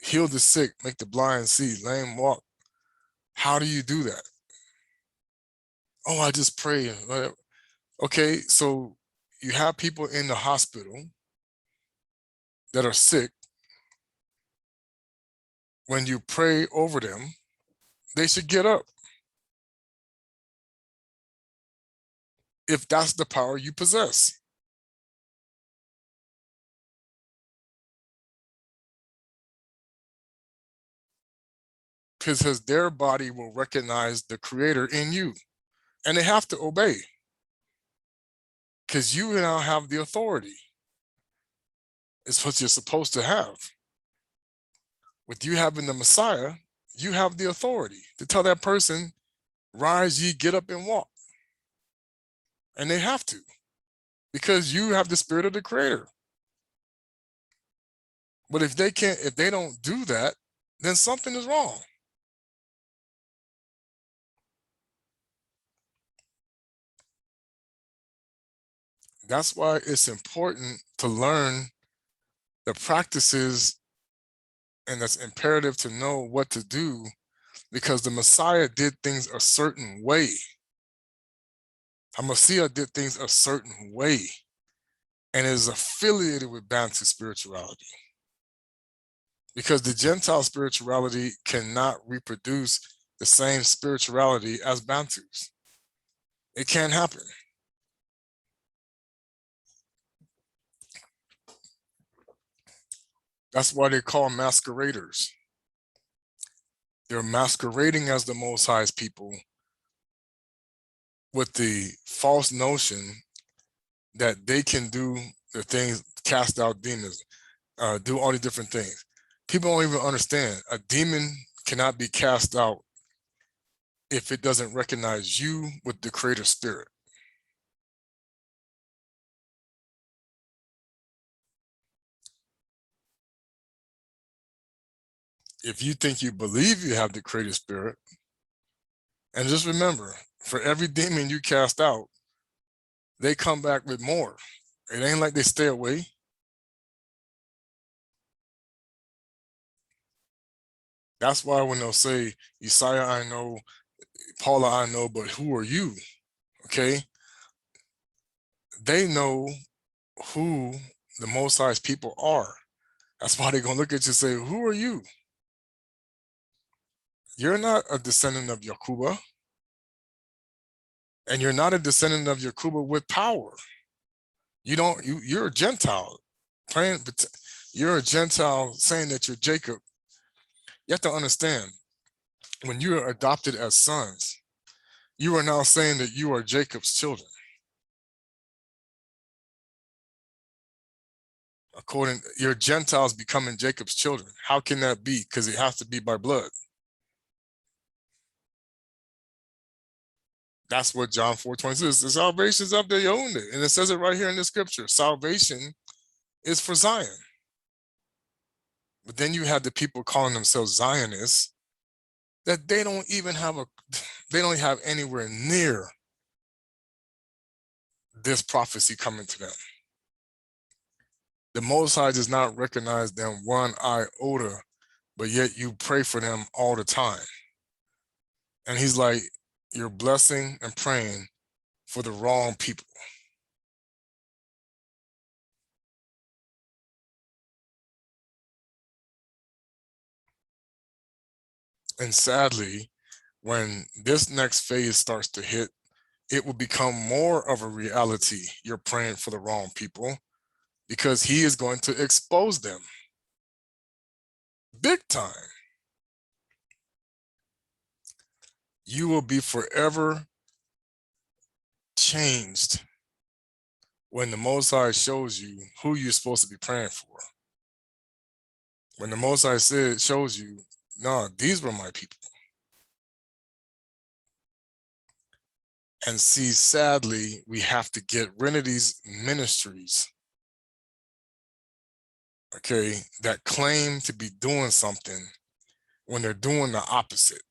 Heal the sick, make the blind see, lame walk. How do you do that? Oh, I just pray. Okay, so you have people in the hospital that are sick. When you pray over them, they should get up. If that's the power you possess. Because their body will recognize the creator in you, and they have to obey, because you now have the authority. It's what you're supposed to have. With you having the Messiah, you have the authority to tell that person, rise ye, get up and walk. And they have to, because you have the spirit of the creator. But if they don't do that, then something is wrong. That's why it's important to learn the practices, and that's imperative to know what to do, because the Messiah did things a certain way. Hamashiach did things a certain way, and is affiliated with Bantu spirituality. Because the Gentile spirituality cannot reproduce the same spirituality as Bantus. It can't happen. That's why they call masqueraders. They're masquerading as the Most High's people with the false notion that they can do the things, cast out demons, do all these different things. People don't even understand. A demon cannot be cast out if it doesn't recognize you with the creator spirit. If you think you believe you have the creator spirit, and just remember, for every demon you cast out, they come back with more. It ain't like they stay away. That's why when they'll say, Isaiah I know, Paula I know, but who are you? Okay. They know who the Most High's people are. That's why they're going to look at you and say, who are you? You're not a descendant of Yakuba. And you're not a descendant of Yakuba with power. You're a Gentile. You're a Gentile saying that you're Jacob. You have to understand, when you are adopted as sons, you are now saying that you are Jacob's children. You're Gentiles becoming Jacob's children. How can that be? Because it has to be by blood. That's what John 4:26 says. The salvation is up there, you own it. And it says it right here in the scripture. Salvation is for Zion. But then you have the people calling themselves Zionists, that they don't have anywhere near this prophecy coming to them. The Most High does not recognize them one iota, but yet you pray for them all the time. And he's like, you're blessing and praying for the wrong people. And sadly, when this next phase starts to hit, it will become more of a reality. You're praying for the wrong people, because he is going to expose them big time. You will be forever changed when the Most High shows you who you're supposed to be praying for. When the Most High shows you, no, these were my people. And see, sadly, we have to get rid of these ministries, okay, that claim to be doing something when they're doing the opposite.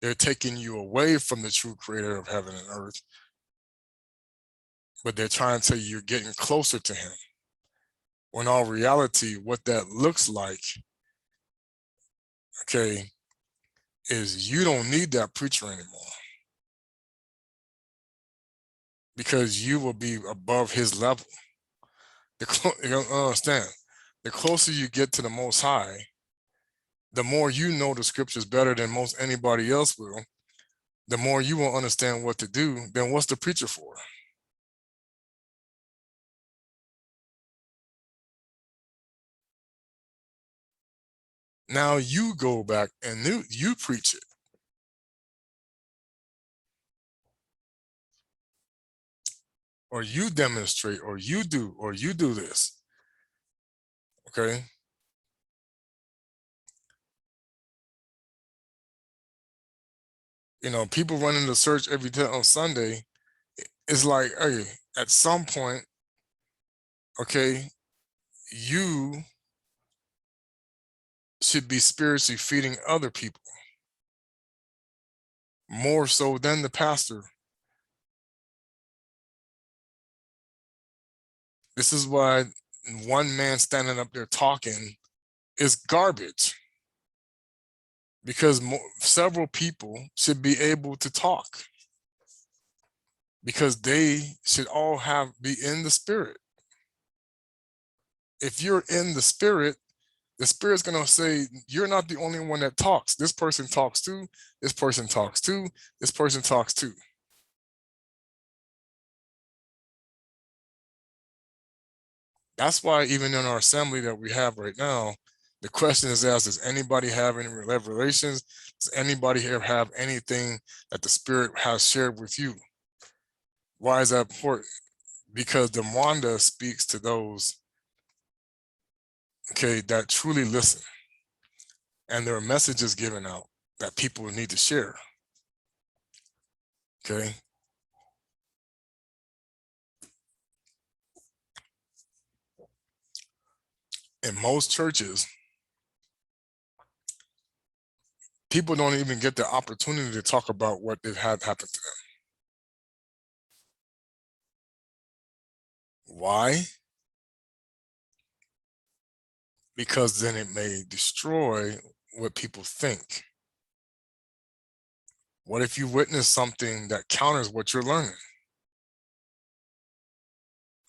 They're taking you away from the true creator of heaven and earth, but they're trying to tell you you're getting closer to him. When all reality, what that looks like, okay, is you don't need that preacher anymore, because you will be above his level. You don't understand. The closer you get to the Most High, the more you know the scriptures better than most anybody else will, the more you will understand what to do. Then what's the preacher for? Now you go back and you preach it. Or you demonstrate, or you do this. Okay. You know, people running the church every day on Sunday. It's like, hey, at some point, okay, you should be spiritually feeding other people more so than the pastor. This is why one man standing up there talking is garbage, because several people should be able to talk, because they should all be in the spirit. If you're in the spirit's going to say, you're not the only one that talks. This person talks too. This person talks too. This person talks too. That's why even in our assembly that we have right now, the question is asked, does anybody have any revelations? Does anybody here have anything that the Spirit has shared with you? Why is that important? Because the Mwanda speaks to those, okay, that truly listen. And there are messages given out that people need to share. Okay. In most churches, people don't even get the opportunity to talk about what had happened to them. Why? Because then it may destroy what people think. What if you witness something that counters what you're learning?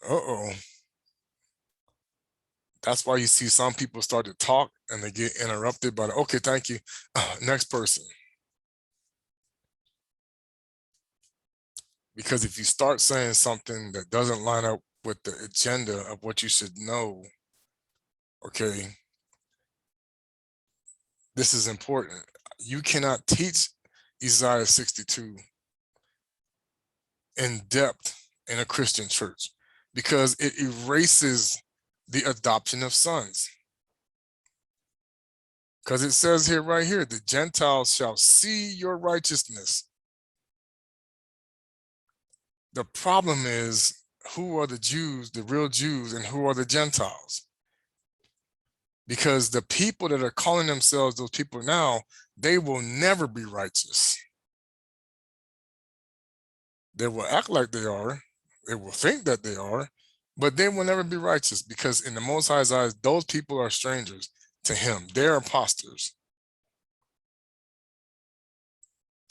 Uh-oh. That's why you see some people start to talk and they get interrupted by, okay, thank you. Next person. Because if you start saying something that doesn't line up with the agenda of what you should know, okay, this is important. You cannot teach Isaiah 62 in depth in a Christian church, because it erases the adoption of sons. Because it says here, right here, the Gentiles shall see your righteousness. The problem is, who are the Jews, the real Jews, and who are the Gentiles? Because the people that are calling themselves those people now, they will never be righteous. They will act like they are. They will think that they are, but they will never be righteous, because in the Most High's eyes, those people are strangers to him. They're imposters.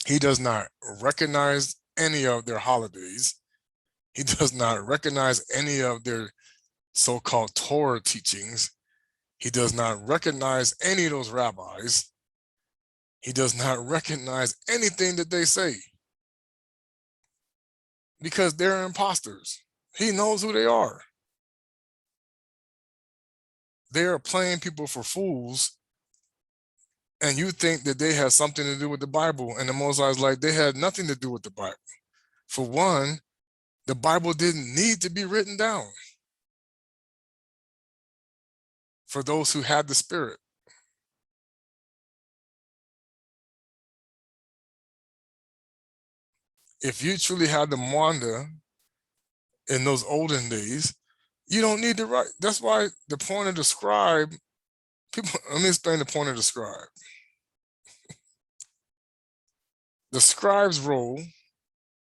He does not recognize any of their holidays. He does not recognize any of their so-called Torah teachings. He does not recognize any of those rabbis. He does not recognize anything that they say, because they're imposters. He knows who they are. They are playing people for fools, and you think that they have something to do with the Bible, and the Most High is like, they had nothing to do with the Bible. For one, the Bible didn't need to be written down for those who had the Spirit. If you truly had the Mwanda in those olden days, you don't need to write. That's why the point of the scribe, people, let me explain the point of the scribe. The scribe's role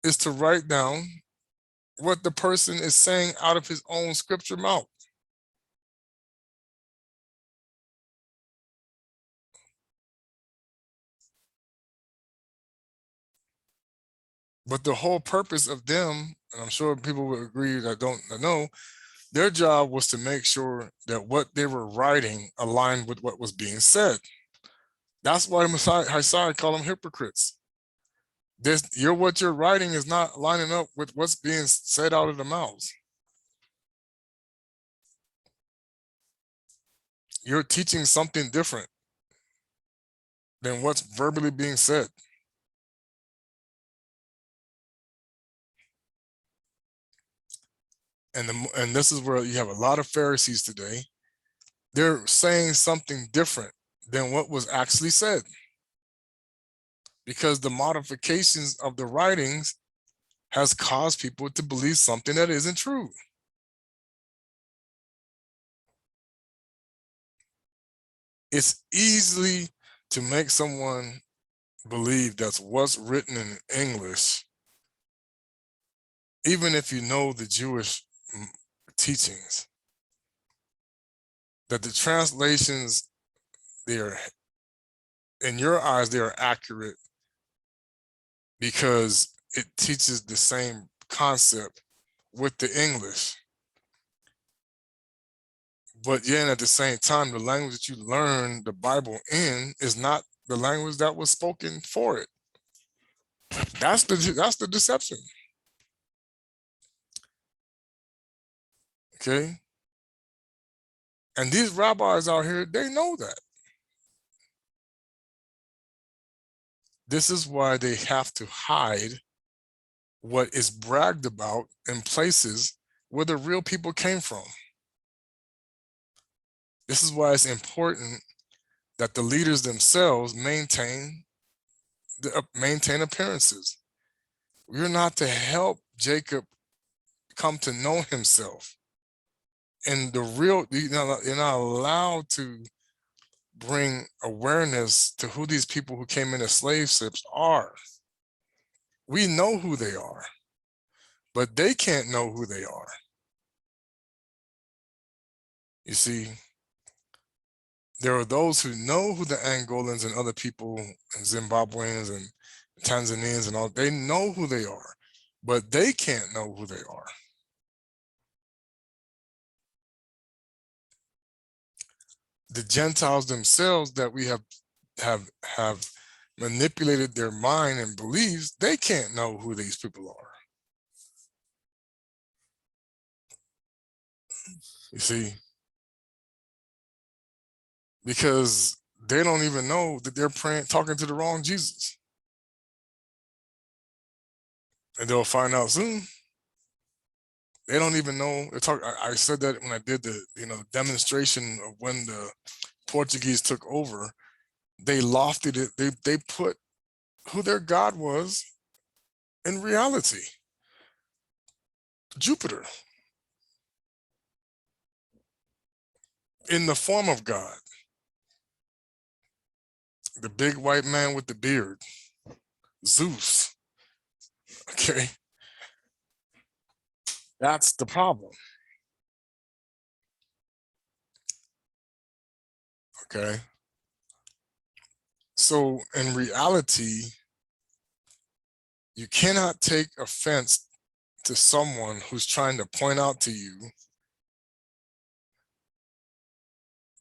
is to write down what the person is saying out of his own scripture mouth. But the whole purpose of them, and I'm sure people would agree that don't know, their job was to make sure that what they were writing aligned with what was being said. That's why Hasiah called them hypocrites. What you're writing is not lining up with what's being said out of the mouths. You're teaching something different than what's verbally being said. And this is where you have a lot of Pharisees today. They're saying something different than what was actually said, because the modifications of the writings has caused people to believe something that isn't true. It's easily to make someone believe that's what's written in English, even if you know the Jewish teachings, that the translations, they're, in your eyes, they are accurate because it teaches the same concept with the English. But yet at the same time, the language that you learn the Bible in is not the language that was spoken for it. That's the deception. Okay. And these rabbis out here, they know that. This is why they have to hide what is bragged about in places where the real people came from. This is why it's important that the leaders themselves maintain appearances. We're not to help Jacob come to know himself. And the real, you're not allowed to bring awareness to who these people who came in as slave ships are. We know who they are, but they can't know who they are. You see, there are those who know who the Angolans and other people and Zimbabweans and Tanzanians and all, they know who they are, but they can't know who they are. The Gentiles themselves that we have manipulated their mind and beliefs, they can't know who these people are. You see, because they don't even know that they're talking to the wrong Jesus. And they'll find out soon. They don't even know. I said that when I did the demonstration of when the Portuguese took over. They lofted it. They put who their God was in reality. Jupiter, in the form of God. The big white man with the beard, Zeus. Okay. That's the problem. Okay. So in reality, you cannot take offense to someone who's trying to point out to you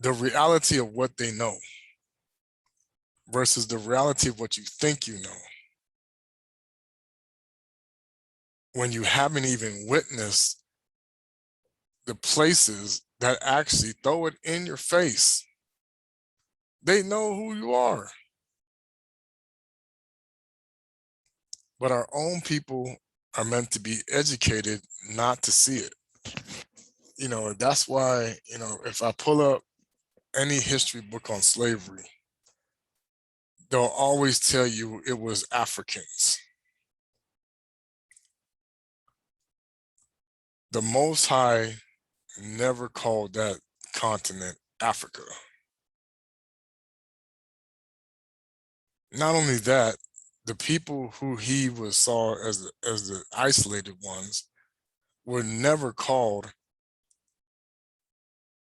the reality of what they know versus the reality of what you think you know, when you haven't even witnessed the places that actually throw it in your face. They know who you are. But our own people are meant to be educated not to see it. That's why, if I pull up any history book on slavery, they'll always tell you it was Africans. The Most High never called that continent Africa. Not only that, the people who he saw as the isolated ones were never called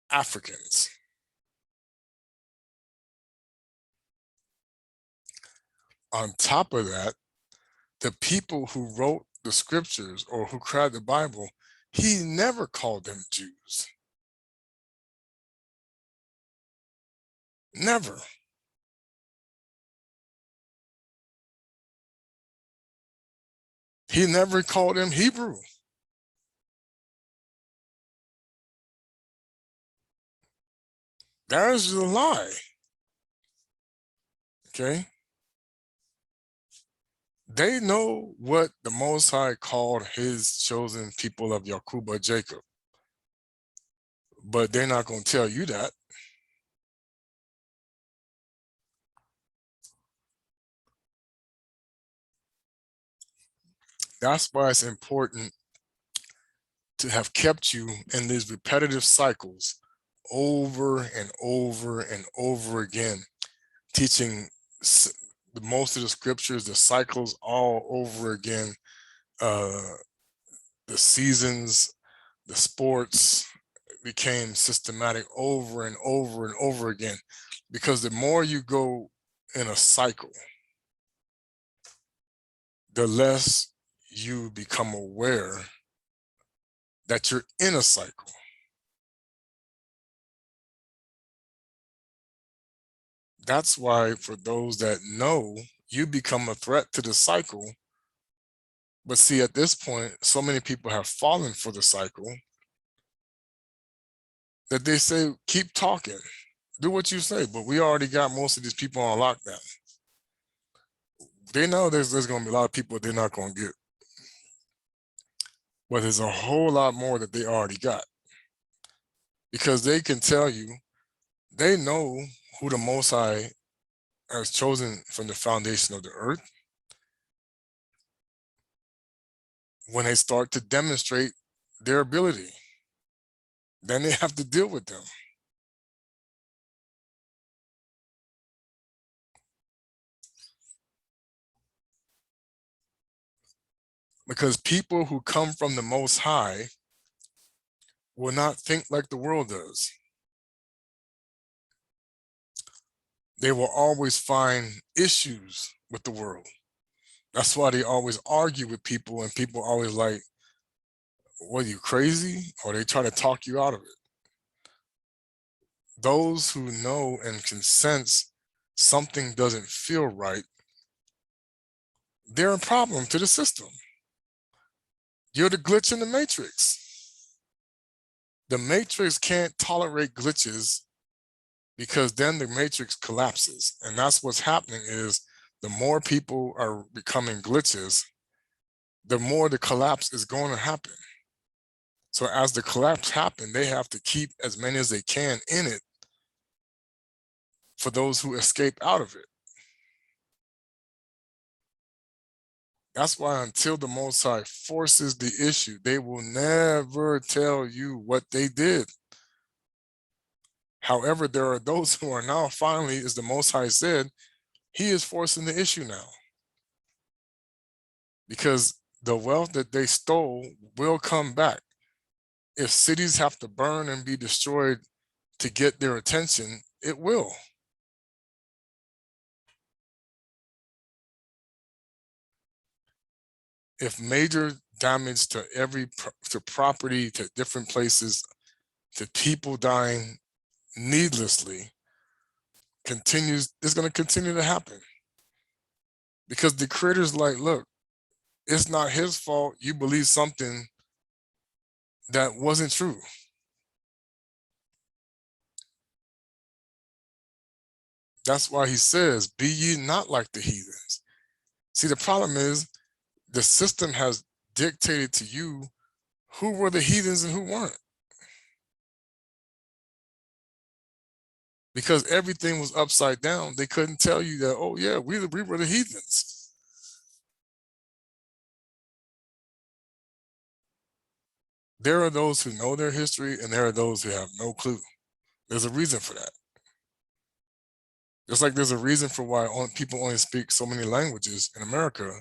Africans. On top of that, the people who wrote the scriptures or who cried the Bible, he never called them Jews. Never. He never called them Hebrew. That is a lie. Okay? They know what the Most High called his chosen people of Yaquba, Jacob. But they're not going to tell you that. That's why it's important to have kept you in these repetitive cycles over and over and over again, teaching the most of the scriptures, the cycles all over again, the seasons, the sports became systematic over and over and over again, because the more you go in a cycle, the less you become aware that you're in a cycle. That's why for those that know, you become a threat to the cycle. But see, at this point, so many people have fallen for the cycle that they say, keep talking, do what you say. But we already got most of these people on lockdown. They know there's going to be a lot of people they're not going to get. But there's a whole lot more that they already got. Because they can tell you, they know who the Most High has chosen from the foundation of the earth. When they start to demonstrate their ability, then they have to deal with them. Because people who come from the Most High will not think like the world does. They will always find issues with the world. That's why they always argue with people, and people always like, what, are you crazy? Or they try to talk you out of it. Those who know and can sense something doesn't feel right, they're a problem to the system. You're the glitch in the matrix. The matrix can't tolerate glitches, because then the matrix collapses. And that's what's happening, is the more people are becoming glitches, the more the collapse is going to happen. So as the collapse happens, they have to keep as many as they can in it for those who escape out of it. That's why until the Most High forces the issue, they will never tell you what they did. However, there are those who are now finally, as the Most High said, he is forcing the issue now. Because the wealth that they stole will come back. If cities have to burn and be destroyed to get their attention, it will. If major damage to to property, to different places, to people dying needlessly continues, it's going to continue to happen. Because the creator's like, look, it's not his fault you believe something that wasn't true. That's why he says, be ye not like the heathens. See, the problem is the system has dictated to you who were the heathens and who weren't. Because everything was upside down, they couldn't tell you that, oh yeah, we were the heathens. There are those who know their history and there are those who have no clue. There's a reason for that. Just like there's a reason for why people only speak so many languages in America,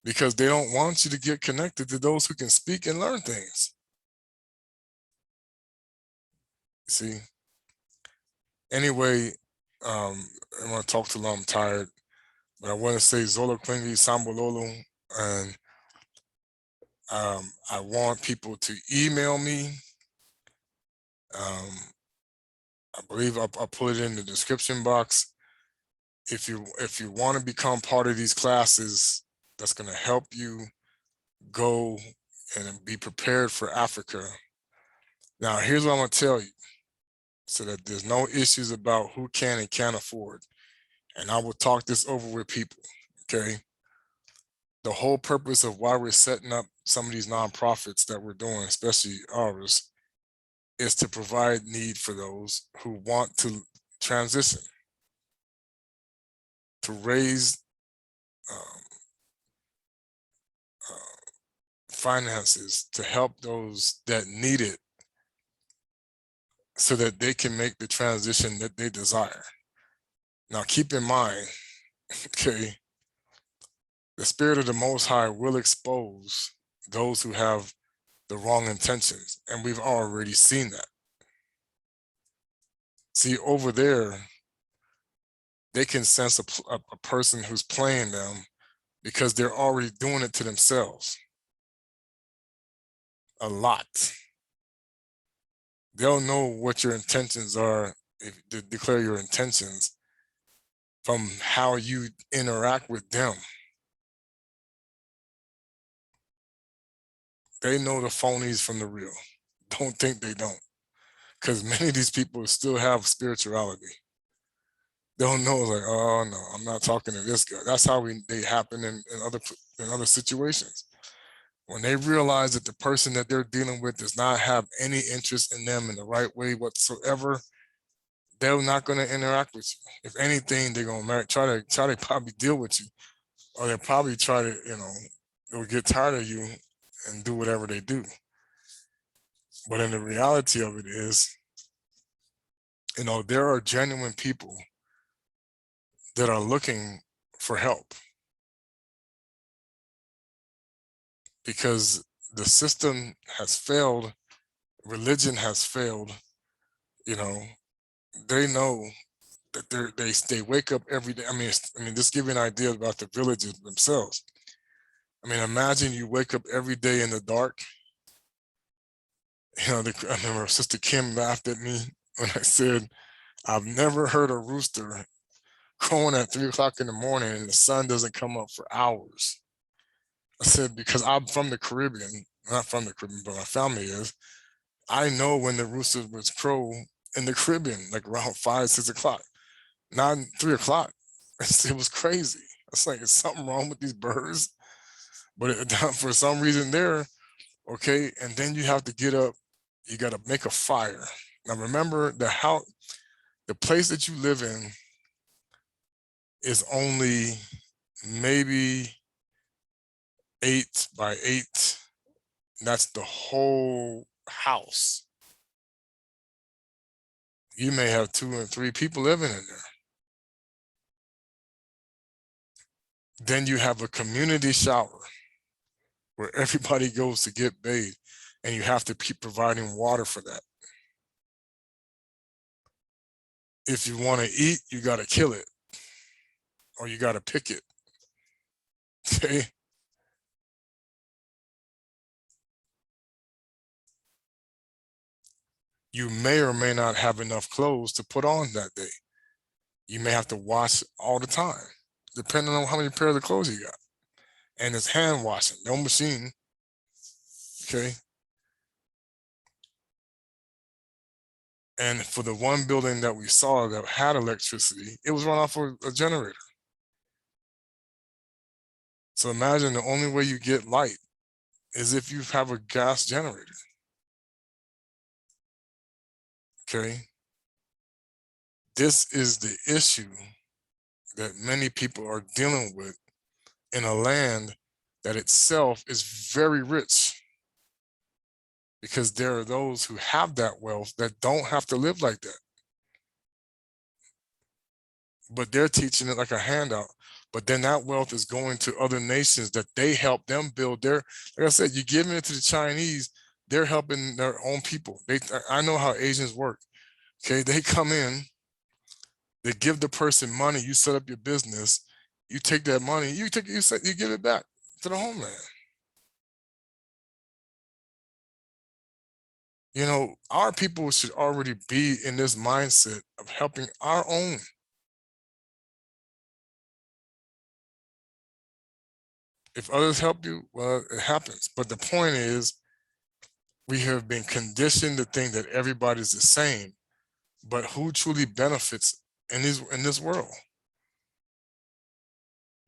because they don't want you to get connected to those who can speak and learn things. See? Anyway, I want to talk too long, I'm tired, but I want to say Zola Klingi Sambololo, and I want people to email me. I believe I'll put it in the description box. If you want to become part of these classes, that's going to help you go and be prepared for Africa. Now, here's what I'm going to tell you, so that there's no issues about who can and can't afford. And I will talk this over with people, okay? The whole purpose of why we're setting up some of these nonprofits that we're doing, especially ours, is to provide need for those who want to transition, to raise finances to help those that need it so that they can make the transition that they desire. Now, keep in mind, okay, the Spirit of the Most High will expose those who have the wrong intentions, and we've already seen that. See, over there, they can sense a person who's playing them because they're already doing it to themselves. A lot. They'll know what your intentions are if you declare your intentions from how you interact with them. They know the phonies from the real. Don't think they don't, because many of these people still have spirituality. They'll know, like, oh no, I'm not talking to this guy. That's how they happen in other situations. When they realize that the person that they're dealing with does not have any interest in them in the right way whatsoever, they're not going to interact with you. If anything, they're going to try to probably deal with you, or they'll probably try to, they'll get tired of you and do whatever they do. But in the reality of it is, there are genuine people that are looking for help, because the system has failed, religion has failed. They know that they wake up every day. I mean, just give you an idea about the villages themselves. I mean, imagine you wake up every day in the dark. I remember Sister Kim laughed at me when I said, I've never heard a rooster crowing at 3 o'clock in the morning and the sun doesn't come up for hours. I said, because I'm from the Caribbean, not from the Caribbean, but my family is. I know when the rooster was crow in the Caribbean, like around 5, 6 o'clock, not 3 o'clock. It was crazy. It's like, is something wrong with these birds? But for some reason there, okay, and then you have to get up, you got to make a fire. Now remember, the place that you live in is only maybe 8 by 8. That's the whole house. You may have 2 and 3 people living in there. Then you have a community shower where everybody goes to get bathed, and you have to keep providing water for that. If you want to eat, you got to kill it, or you got to pick it. Okay. You may or may not have enough clothes to put on that day. You may have to wash all the time, depending on how many pairs of clothes you got. And it's hand washing, no machine. Okay. And for the one building that we saw that had electricity, it was run off of a generator. So imagine the only way you get light is if you have a gas generator. Okay. This is the issue that many people are dealing with in a land that itself is very rich. because there are those who have that wealth that don't have to live like that. But they're teaching it like a handout. But then that wealth is going to other nations that they help them build their, like I said, you're giving it to the Chinese, they're helping their own people. I know how Asians work. Okay, they come in, they give the person money, you set up your business, you take that money, you give it back to the homeland. You know, our people should already be in this mindset of helping our own. If others help you, well, it happens. But the point is, we have been conditioned to think that everybody's the same, but who truly benefits in this world?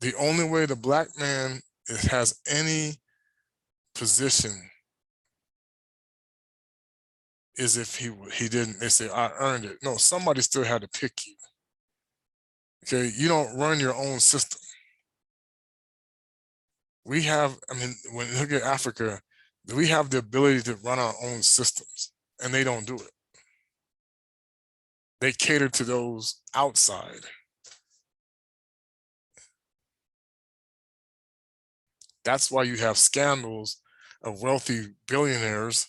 The only way the black man has any position is if he didn't. They say I earned it. No, somebody still had to pick you. Okay, you don't run your own system. We have, I mean, when you look at Africa, we have the ability to run our own systems, and they don't do it. They cater to those outside. That's why you have scandals of wealthy billionaires.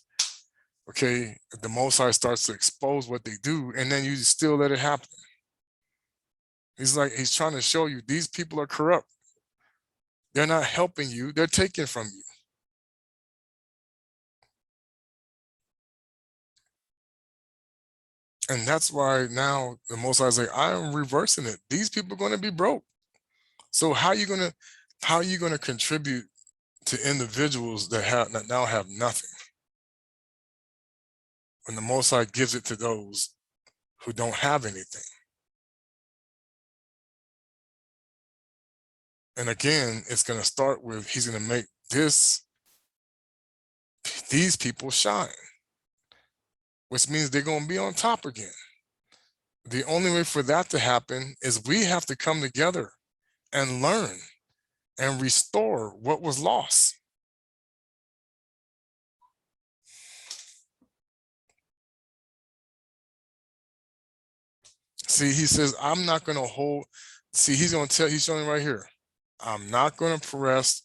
Okay, the Most High starts to expose what they do, and then you still let it happen. He's trying to show you these people are corrupt. They're not helping you, they're taking from you. And that's why now the Most High is like, I'm reversing it. These people are going to be broke. So how are you going to contribute to individuals that now have nothing, when the Most High gives it to those who don't have anything? And again, it's going to start with, he's going to make these people shine, which means they're going to be on top again. The only way for that to happen is we have to come together and learn and restore what was lost. See, he says, I'm not going to hold. See, he's showing right here, I'm not going to press,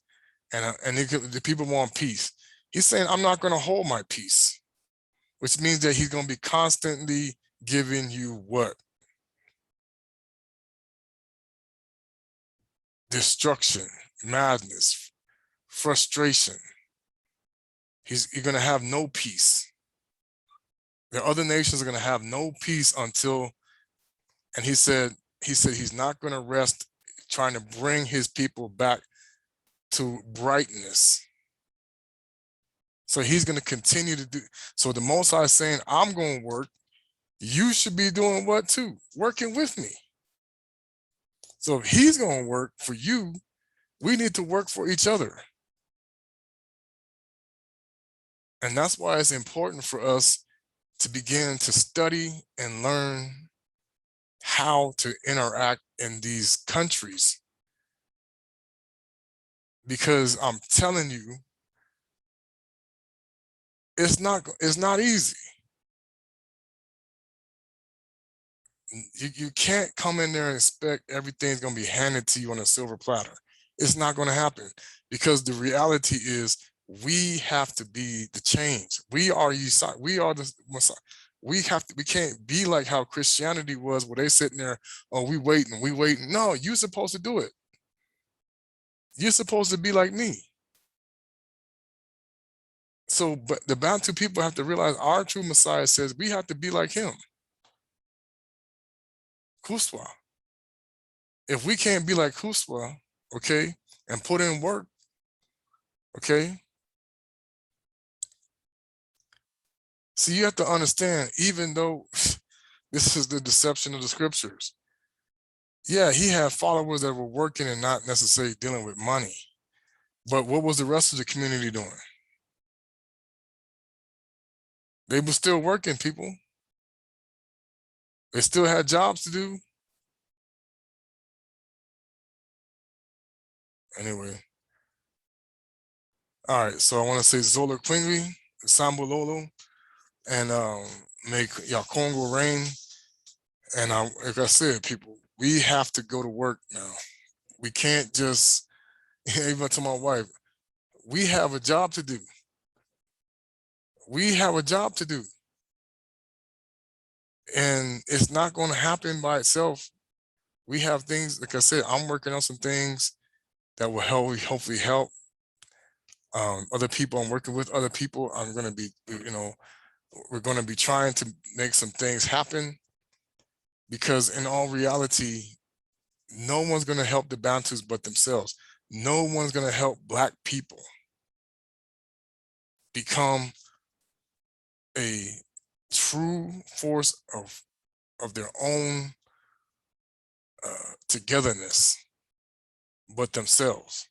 and the people want peace. He's saying, I'm not going to hold my peace, which means that he's going to be constantly giving you what? Destruction, madness, frustration. You're going to have no peace. The other nations are going to have no peace until, and he said he's not going to rest trying to bring his people back to brightness. So he's going to continue to do. So the Most High is saying, I'm going to work. You should be doing what too? Working with me. So if he's going to work for you, we need to work for each other. And that's why it's important for us to begin to study and learn how to interact in these countries. Because I'm telling you, it's not easy. You can't come in there and expect everything's going to be handed to you on a silver platter. It's not going to happen, because the reality is we have to be the change. We are the Messiah. We can't be like how Christianity was, where they sitting there, oh, we waiting. No, you're supposed to do it. You're supposed to be like me. So, but the Bantu people have to realize our true Messiah says we have to be like him. Kuswa. If we can't be like Kuswa, okay, and put in work, okay. So you have to understand, even though this is the deception of the scriptures, yeah, he had followers that were working and not necessarily dealing with money. But what was the rest of the community doing? They were still working, people. They still had jobs to do. Anyway. All right, so I want to say Zola Quingri, Sambololo and make Yakongo rain. And like I said, people, we have to go to work now. We can't just, even to my wife, we have a job to do. We have a job to do. And it's not going to happen by itself. We have things, like I said, I'm working on some things that will hopefully help other people. I'm working with other people. I'm going to be, we're going to be trying to make some things happen, because in all reality, no one's going to help the Bantus but themselves. No one's going to help Black people become a true force of their own togetherness but themselves.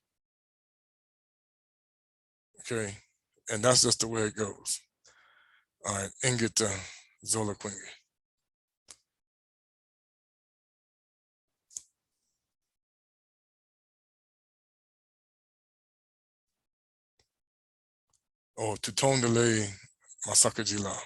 Okay, and that's just the way it goes. All right, Ingit Zola Quinge. Oh, Tutondele Masakajila.